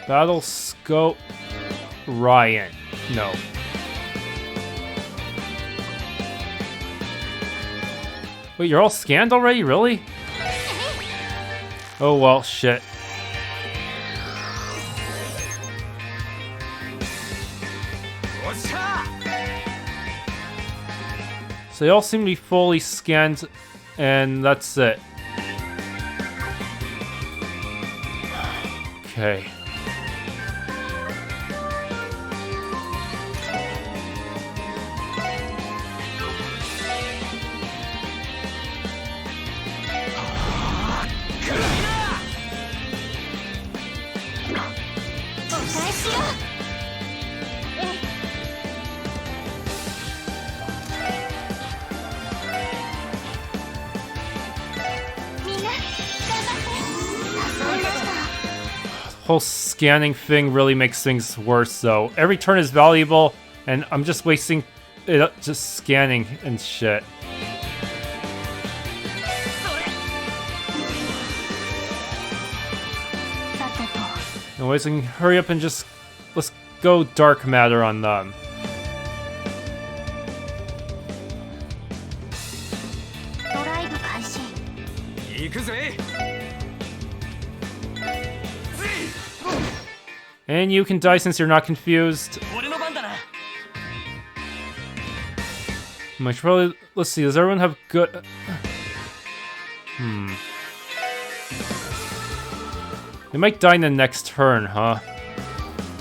Battle scope Ryan. No. Wait, you're all scanned already? Really? Oh well, shit. So they all seem to be fully scanned, and that's it. Okay. Whole scanning thing really makes things worse though. Every turn is valuable and I'm just wasting it up just scanning and shit. Anyways, we can hurry up and just let's go dark matter on them. And you can die since you're not confused. Probably, let's see, does everyone have good... They might die in the next turn, huh?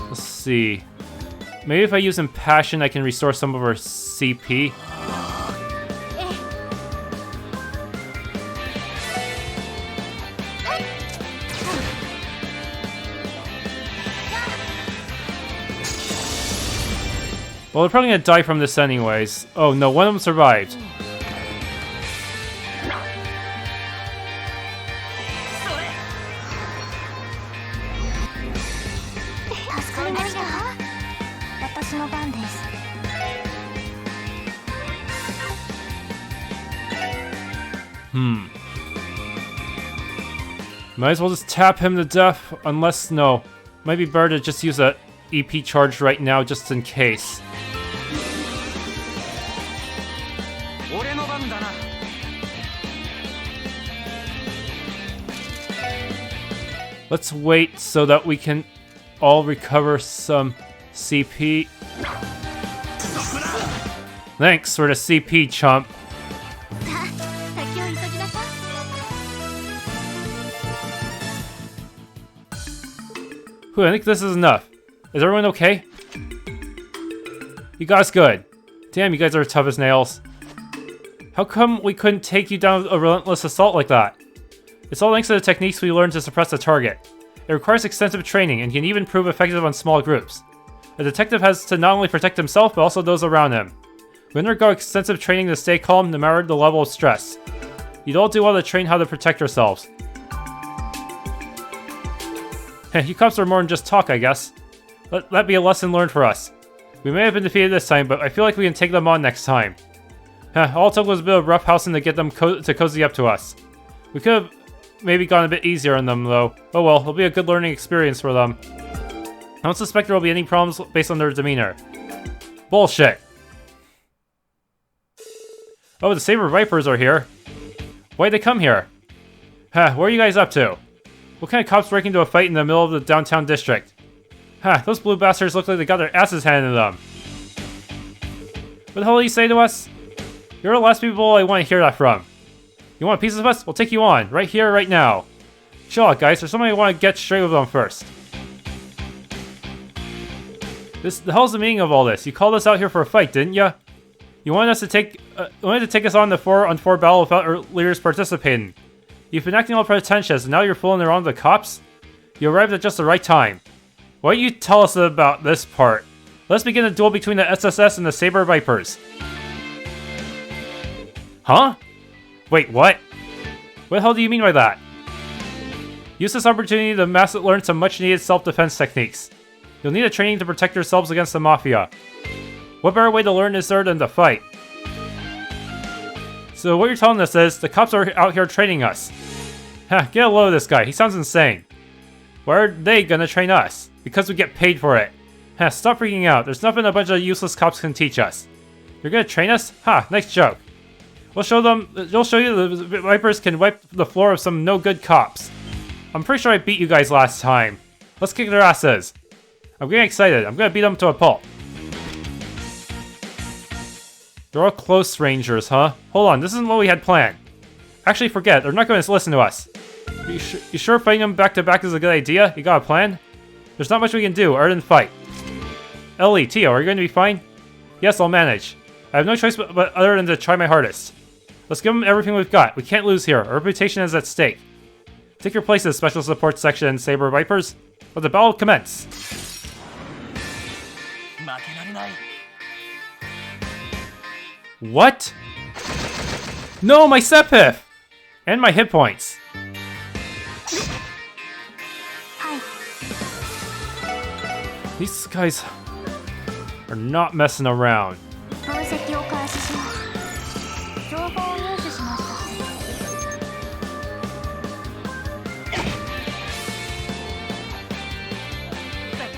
Let's see. Maybe if I use Impassion, I can restore some of our CP. Well, they're probably gonna die from this anyways. Oh no, one of them survived. Might as well just tap him to death, unless, no. Might be better to just use a EP charge right now, just in case. Let's wait so that we can all recover some CP. Thanks for the CP, chump. Whew, I think this is enough. Is everyone okay? You guys good. Damn, you guys are tough as nails. How come we couldn't take you down with a relentless assault like that? It's all thanks to the techniques we learned to suppress the target. It requires extensive training and can even prove effective on small groups. A detective has to not only protect himself, but also those around him. We undergo extensive training to stay calm no matter the level of stress. You'd all do well to train how to protect yourselves. You cops are more than just talk, I guess. Let that be a lesson learned for us. We may have been defeated this time, but I feel like we can take them on next time. All it took was a bit of roughhousing to get them to cozy up to us. We could have maybe gone a bit easier on them, though. Oh well, it'll be a good learning experience for them. I don't suspect there will be any problems based on their demeanor. Bullshit. Oh, the Saber Vipers are here. Why'd they come here? What are you guys up to? What kind of cops break into a fight in the middle of the downtown district? Those blue bastards look like they got their asses handed to them. What the hell did you say to us? You're the last people I want to hear that from. You want a piece of us? We'll take you on, right here, right now. Chill out, guys. There's somebody I want to get straight with them first. The hell's the meaning of all this? You called us out here for a fight, didn't ya? You wanted us to take us on the 4-on-4 battle without our leaders participating. You've been acting all pretentious, and now you're fooling around with the cops? You arrived at just the right time. Why don't you tell us about this part? Let's begin a duel between the SSS and the Saber Vipers. Huh? Wait, what? What the hell do you mean by that? Use this opportunity to learn some much-needed self-defense techniques. You'll need a training to protect yourselves against the Mafia. What better way to learn is there than to fight? So what you're telling us is, the cops are out here training us. Get a load of this guy, he sounds insane. Why are they gonna train us? Because we get paid for it. Stop freaking out, there's nothing a bunch of useless cops can teach us. You're gonna train us? Nice joke. We'll show you the Vipers can wipe the floor of some no-good cops. I'm pretty sure I beat you guys last time. Let's kick their asses. I'm getting excited, I'm gonna beat them to a pulp. They're all close rangers, huh? Hold on, this isn't what we had planned. Actually, forget, they're not going to listen to us. You sure fighting them back-to-back is a good idea? You got a plan? There's not much we can do, other than fight. Elie, Tio, are you going to be fine? Yes, I'll manage. I have no choice but other than to try my hardest. Let's give them everything we've got. We can't lose here. Our reputation is at stake. Take your places, Special Support Section, Saber Vipers. Let the battle commence. What? No, my Sepith! And my hit points. These guys are not messing around.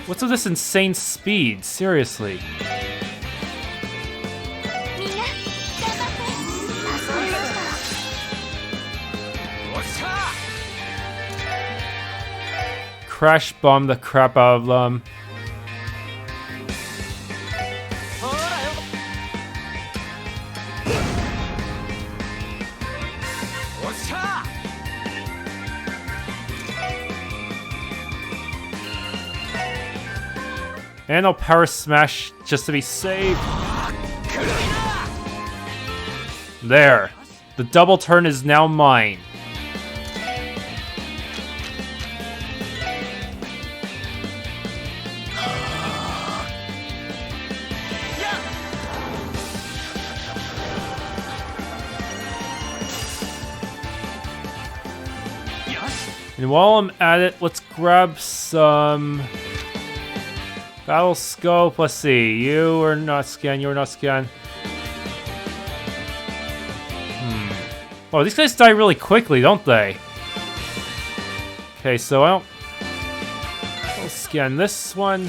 What's with this insane speed? Seriously. Crash bomb the crap out of them. And I'll power smash just to be safe. There. The double turn is now mine. And while I'm at it, let's grab some battle scope. Let's see. You are not scan. You are not scan. Oh, these guys die really quickly, don't they? Okay, so I'll scan this one.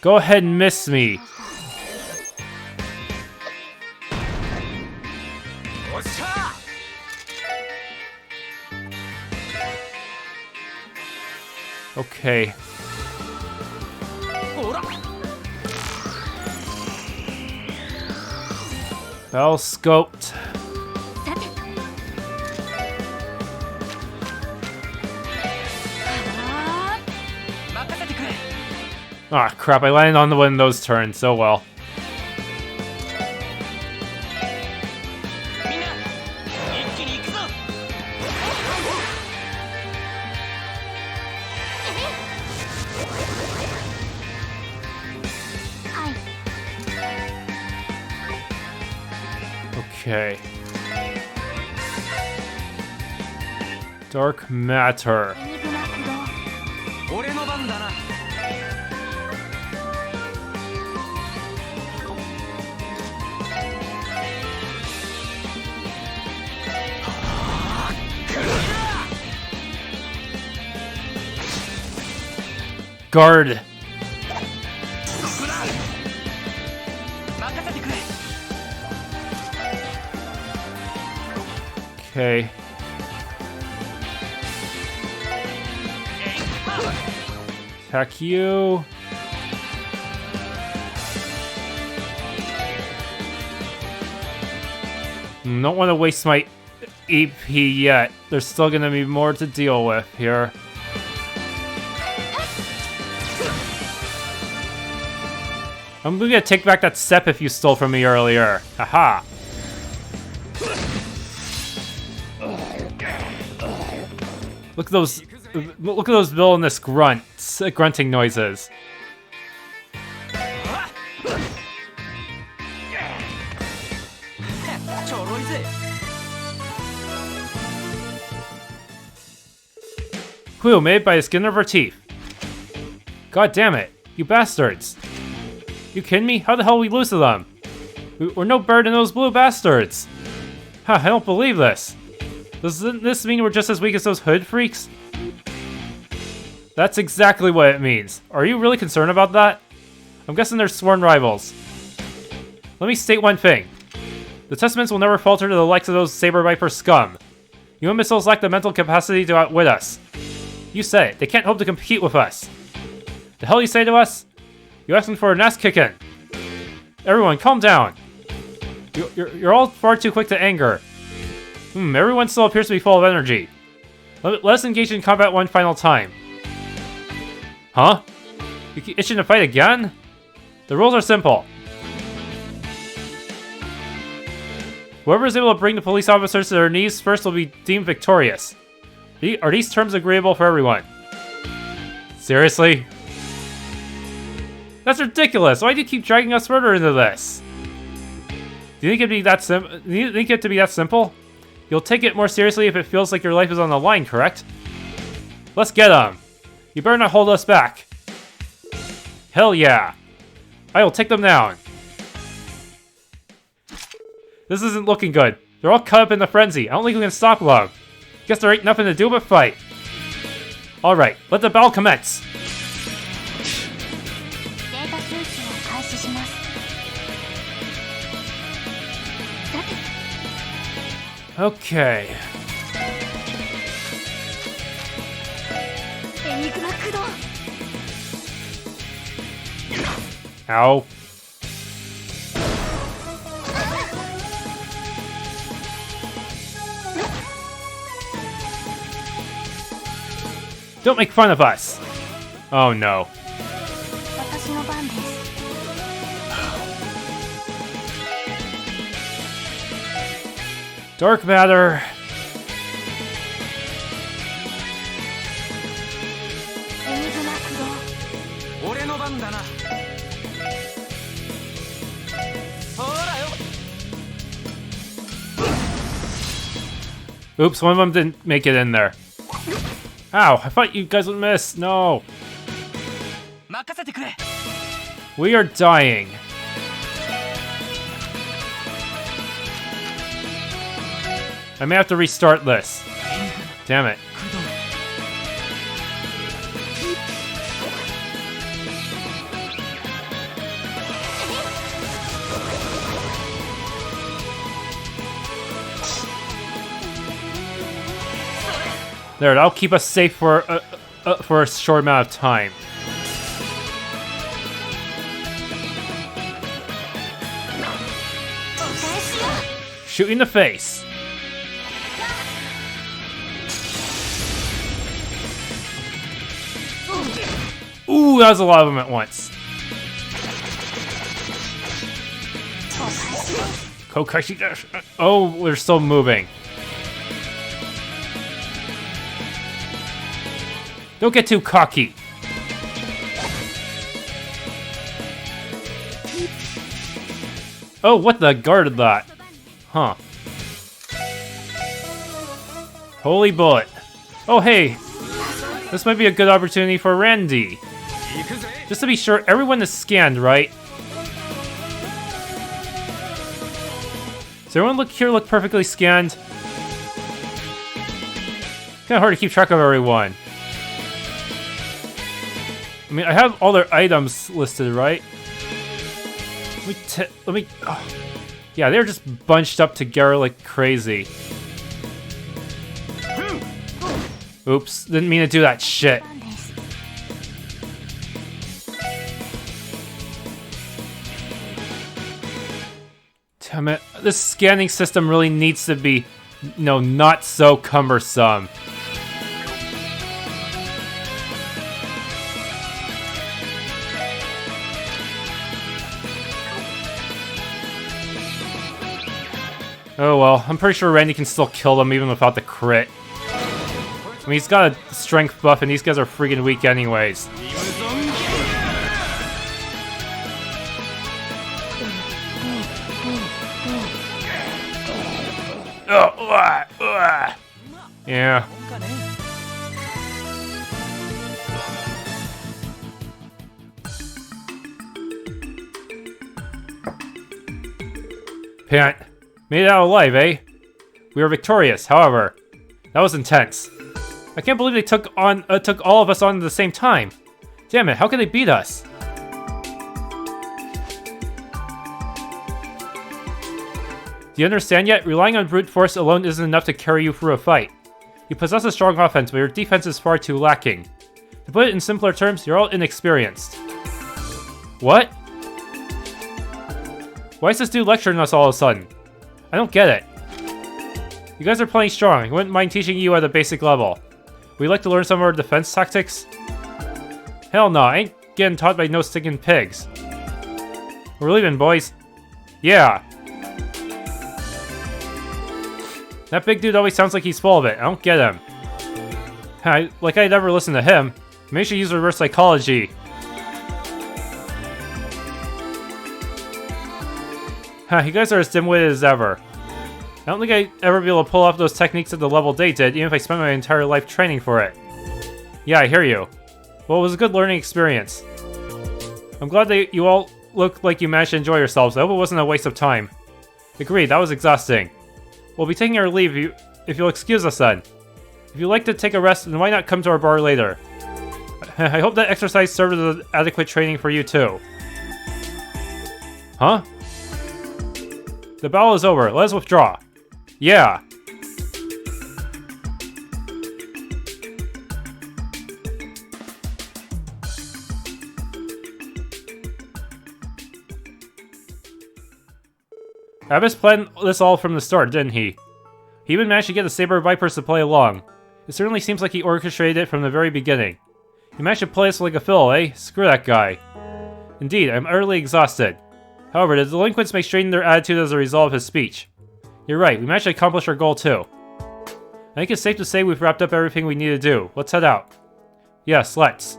Go ahead and miss me. Okay. Battle scoped. Ah, crap, I landed on the one of those turns, so well. Okay. Dark matter. Guard. Okay. Attack you. Don't want to waste my EP yet. There's still gonna be more to deal with here. I'm gonna take back that Sepif you stole from me earlier. Haha. Look at those villainous grunting noises. Whew, made by the skin of her teeth. God damn it, you bastards. You kidding me? How the hell we lose to them? We're no better than those blue bastards. Huh, I don't believe this. Doesn't this mean we're just as weak as those hood freaks? That's exactly what it means. Are you really concerned about that? I'm guessing they're sworn rivals. Let me state one thing. The Testaments will never falter to the likes of those Saber Viper scum. You imbeciles lack the mental capacity to outwit us. You said it. They can't hope to compete with us. The hell you say to us? You asking for an ass kicking. Everyone, calm down. You're all far too quick to anger. Everyone still appears to be full of energy. Let us engage in combat one final time. Huh? You keep itching to fight again? The rules are simple. Whoever is able to bring the police officers to their knees first will be deemed victorious. Are these terms agreeable for everyone? Seriously? That's ridiculous! Why do you keep dragging us further into this? Do you think it'd be that Do you think it to be that simple? You'll take it more seriously if it feels like your life is on the line, correct? Let's get him! You better not hold us back. Hell yeah! I will take them down. This isn't looking good. They're all caught up in the frenzy. I don't think we can stop them. Guess there ain't nothing to do but fight. Alright, let the battle commence. Okay. Ow. Don't make fun of us. Oh no. Dark matter. Oops, one of them didn't make it in there. Ow, I thought you guys would miss. No. We are dying. I may have to restart this. Damn it. There, that'll keep us safe for a short amount of time. Shoot in the face. Ooh, that was a lot of them at once. Koki. Oh, they're still moving. Don't get too cocky. Oh, what the guarded that? Huh. Holy bullet. Oh, hey. This might be a good opportunity for Randy. Just to be sure, everyone is scanned, right? Does everyone look perfectly scanned? Kinda hard to keep track of everyone. I mean, I have all their items listed, right? Let me... Oh. Yeah, they're just bunched up together like crazy. Oops, didn't mean to do that shit. Damn it, this scanning system really needs to be, not so cumbersome. Oh well, I'm pretty sure Randy can still kill them even without the crit. I mean, he's got a strength buff and these guys are freaking weak anyways. Yeah. Pant. Made it out alive, eh? We were victorious, however. That was intense. I can't believe they took all of us on at the same time. Damn it, how could they beat us? Do you understand yet? Relying on brute force alone isn't enough to carry you through a fight. You possess a strong offense, but your defense is far too lacking. To put it in simpler terms, you're all inexperienced. What? Why is this dude lecturing us all of a sudden? I don't get it. You guys are playing strong. I wouldn't mind teaching you at a basic level. Would you like to learn some of our defense tactics? Hell no, I ain't getting taught by no stinking pigs. We're leaving, boys. Yeah. That big dude always sounds like he's full of it. I don't get him. Like I'd ever listen to him. Maybe I should use reverse psychology. You guys are as dim-witted as ever. I don't think I'd ever be able to pull off those techniques at the level they did, even if I spent my entire life training for it. Yeah, I hear you. Well, it was a good learning experience. I'm glad that you all look like you managed to enjoy yourselves. I hope it wasn't a waste of time. Agreed, that was exhausting. We'll be taking our leave if you'll excuse us then. If you'd like to take a rest, then why not come to our bar later? I hope that exercise served as adequate training for you too. Huh? The battle is over. Let us withdraw. Yeah. Abbas planned this all from the start, didn't he? He even managed to get the Saber Vipers to play along. It certainly seems like he orchestrated it from the very beginning. He managed to play us like a fiddle, eh? Screw that guy. Indeed, I'm utterly exhausted. However, the delinquents may straighten their attitude as a result of his speech. You're right, we managed to accomplish our goal too. I think it's safe to say we've wrapped up everything we need to do. Let's head out. Yes, let's.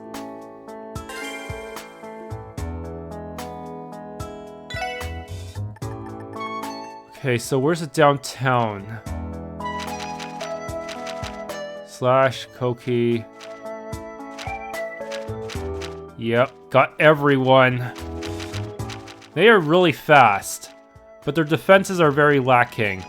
Okay, so where's the downtown? Slash Koki. Yep, got everyone. They are really fast, but their defenses are very lacking.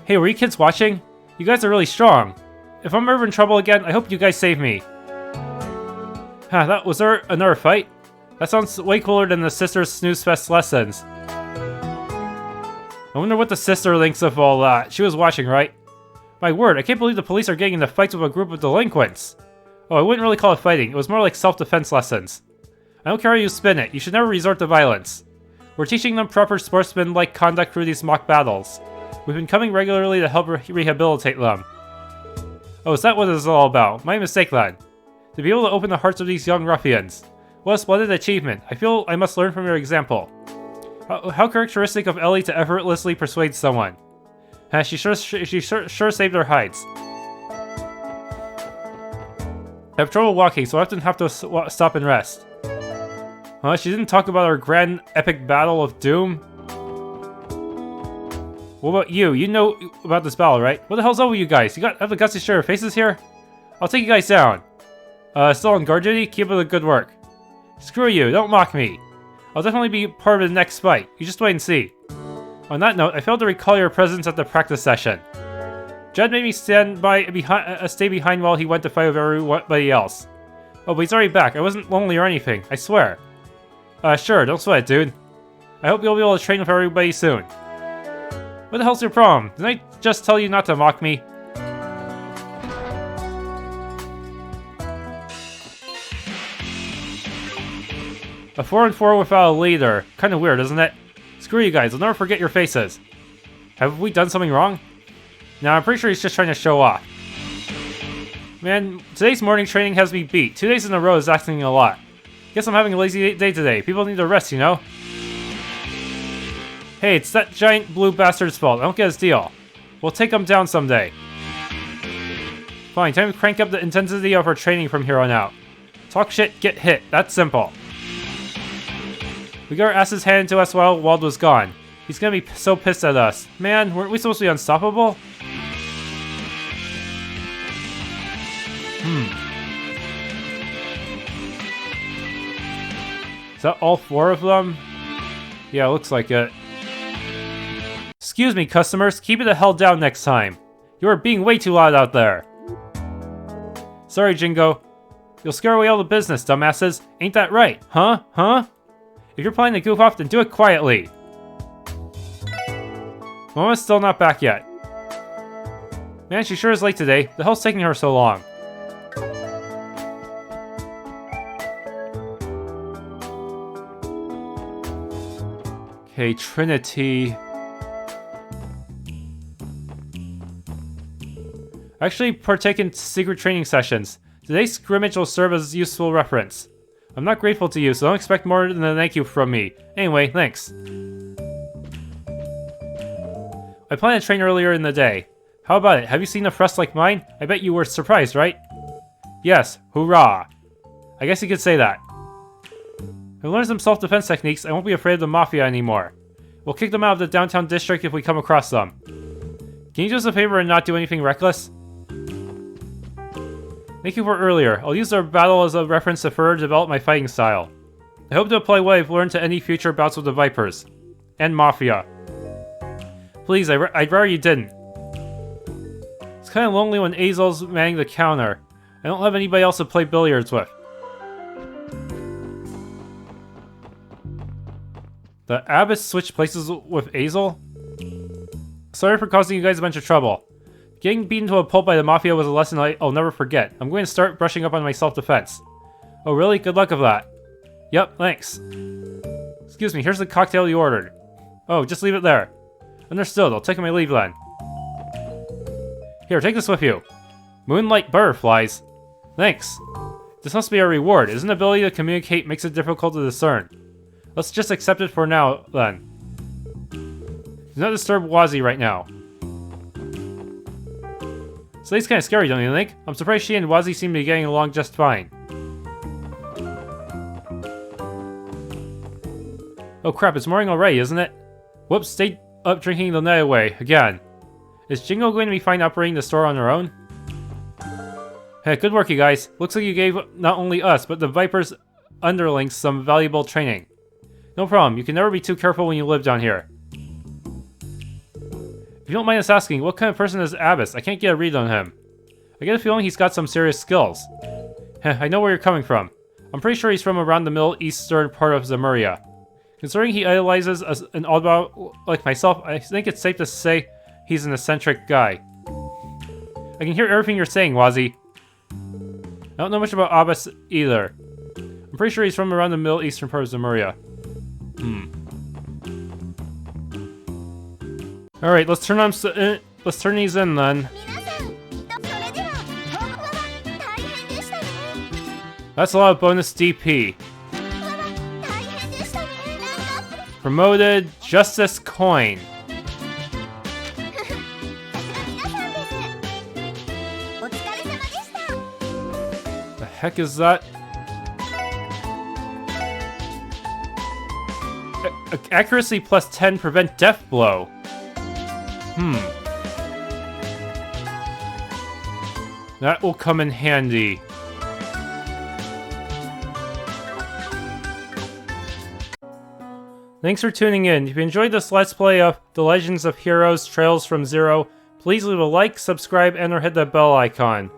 Hey, were you kids watching? You guys are really strong. If I'm ever in trouble again, I hope you guys save me. Was there another fight? That sounds way cooler than the Sisters Snooze Fest lessons. I wonder what the sister thinks of all that. She was watching, right? My word, I can't believe the police are getting into fights with a group of delinquents. Oh, I wouldn't really call it fighting. It was more like self-defense lessons. I don't care how you spin it. You should never resort to violence. We're teaching them proper sportsman-like conduct through these mock battles. We've been coming regularly to help rehabilitate them. Oh, is that what this is all about? My mistake then. To be able to open the hearts of these young ruffians. What a splendid achievement. I feel I must learn from your example. How characteristic of Elie to effortlessly persuade someone. She sure saved our hides. I have trouble walking, so I often have to stop and rest. Huh? She didn't talk about our grand epic battle of doom? What about you? You know about this battle, right? What the hell's up with you guys? You have the guts to show your faces here? I'll take you guys down. Still on guard duty? Keep up the good work. Screw you, don't mock me. I'll definitely be part of the next fight. You just wait and see. On that note, I failed to recall your presence at the practice session. Jedd made me stay behind while he went to fight with everybody else. Oh, but he's already back. I wasn't lonely or anything, I swear. Sure, don't sweat, dude. I hope you'll be able to train with everybody soon. What the hell's your problem? Didn't I just tell you not to mock me? A 4-on-4 without a leader. Kinda weird, isn't it? Screw you guys, I'll never forget your faces. Have we done something wrong? No, I'm pretty sure he's just trying to show off. Man, today's morning training has me beat. 2 days in a row is asking a lot. Guess I'm having a lazy day today. People need to rest, you know? Hey, it's that giant blue bastard's fault. I don't get his deal. We'll take him down someday. Fine, time to crank up the intensity of our training from here on out. Talk shit, get hit. That's simple. We got our asses handed to us while Wald was gone. He's gonna be so pissed at us. Man, weren't we supposed to be unstoppable? Is that all 4 of them? Yeah, looks like it. Excuse me, customers. Keep it the hell down next time. You are being way too loud out there. Sorry, Jingo. You'll scare away all the business, dumbasses. Ain't that right? Huh? Huh? If you're planning to goof off, then do it quietly. Mama's still not back yet. Man, she sure is late today. The hell's taking her so long? Okay, Trinity. I actually partake in secret training sessions. Today's scrimmage will serve as useful reference. I'm not grateful to you, so don't expect more than a thank you from me. Anyway, thanks. I planned to train earlier in the day. How about it? Have you seen a thrust like mine? I bet you were surprised, right? Yes, hoorah. I guess you could say that. I've learned some self-defense techniques. I won't be afraid of the Mafia anymore. We'll kick them out of the downtown district if we come across them. Can you do us a favor and not do anything reckless? Thank you for earlier. I'll use our battle as a reference to further develop my fighting style. I hope to apply what I've learned to any future bouts with the Vipers. And Mafia. Please, I'd rather you didn't. It's kinda lonely when Azel's manning the counter. I don't have anybody else to play billiards with. The Abbess switched places with Azel? Sorry for causing you guys a bunch of trouble. Getting beaten to a pulp by the Mafia was a lesson I'll never forget. I'm going to start brushing up on my self-defense. Oh really? Good luck with that. Yep, thanks. Excuse me, here's the cocktail you ordered. Oh, just leave it there. Understood, I'll take my leave then. Here, take this with you. Moonlight butterflies. Thanks. This must be a reward. His inability to communicate makes it difficult to discern. Let's just accept it for now, then. Do not disturb Wazi right now. So he's kinda scary, don't you think? I'm surprised she and Wazi seem to be getting along just fine. Oh crap, it's morning already, isn't it? Whoops, stayed up drinking the night away, again. Is Jingo going to be fine operating the store on her own? Hey, good work you guys. Looks like you gave not only us, but the Viper's underlings some valuable training. No problem, you can never be too careful when you live down here. If you don't mind us asking, what kind of person is Abbess? I can't get a read on him. I get a feeling he's got some serious skills. I know where you're coming from. I'm pretty sure he's from around the Middle Eastern part of Zemuria. Considering he idolizes an oddball like myself, I think it's safe to say he's an eccentric guy. I can hear everything you're saying, Wazi. I don't know much about Abbess either. I'm pretty sure he's from around the Middle Eastern part of Zemuria. Alright, let's turn these in then. That's a lot of bonus DP. Promoted Justice Coin. heck is that? Accuracy plus 10 prevent death blow. That will come in handy. Thanks for tuning in. If you enjoyed this Let's Play of The Legends of Heroes Trails from Zero, please leave a like, subscribe, and or hit that bell icon.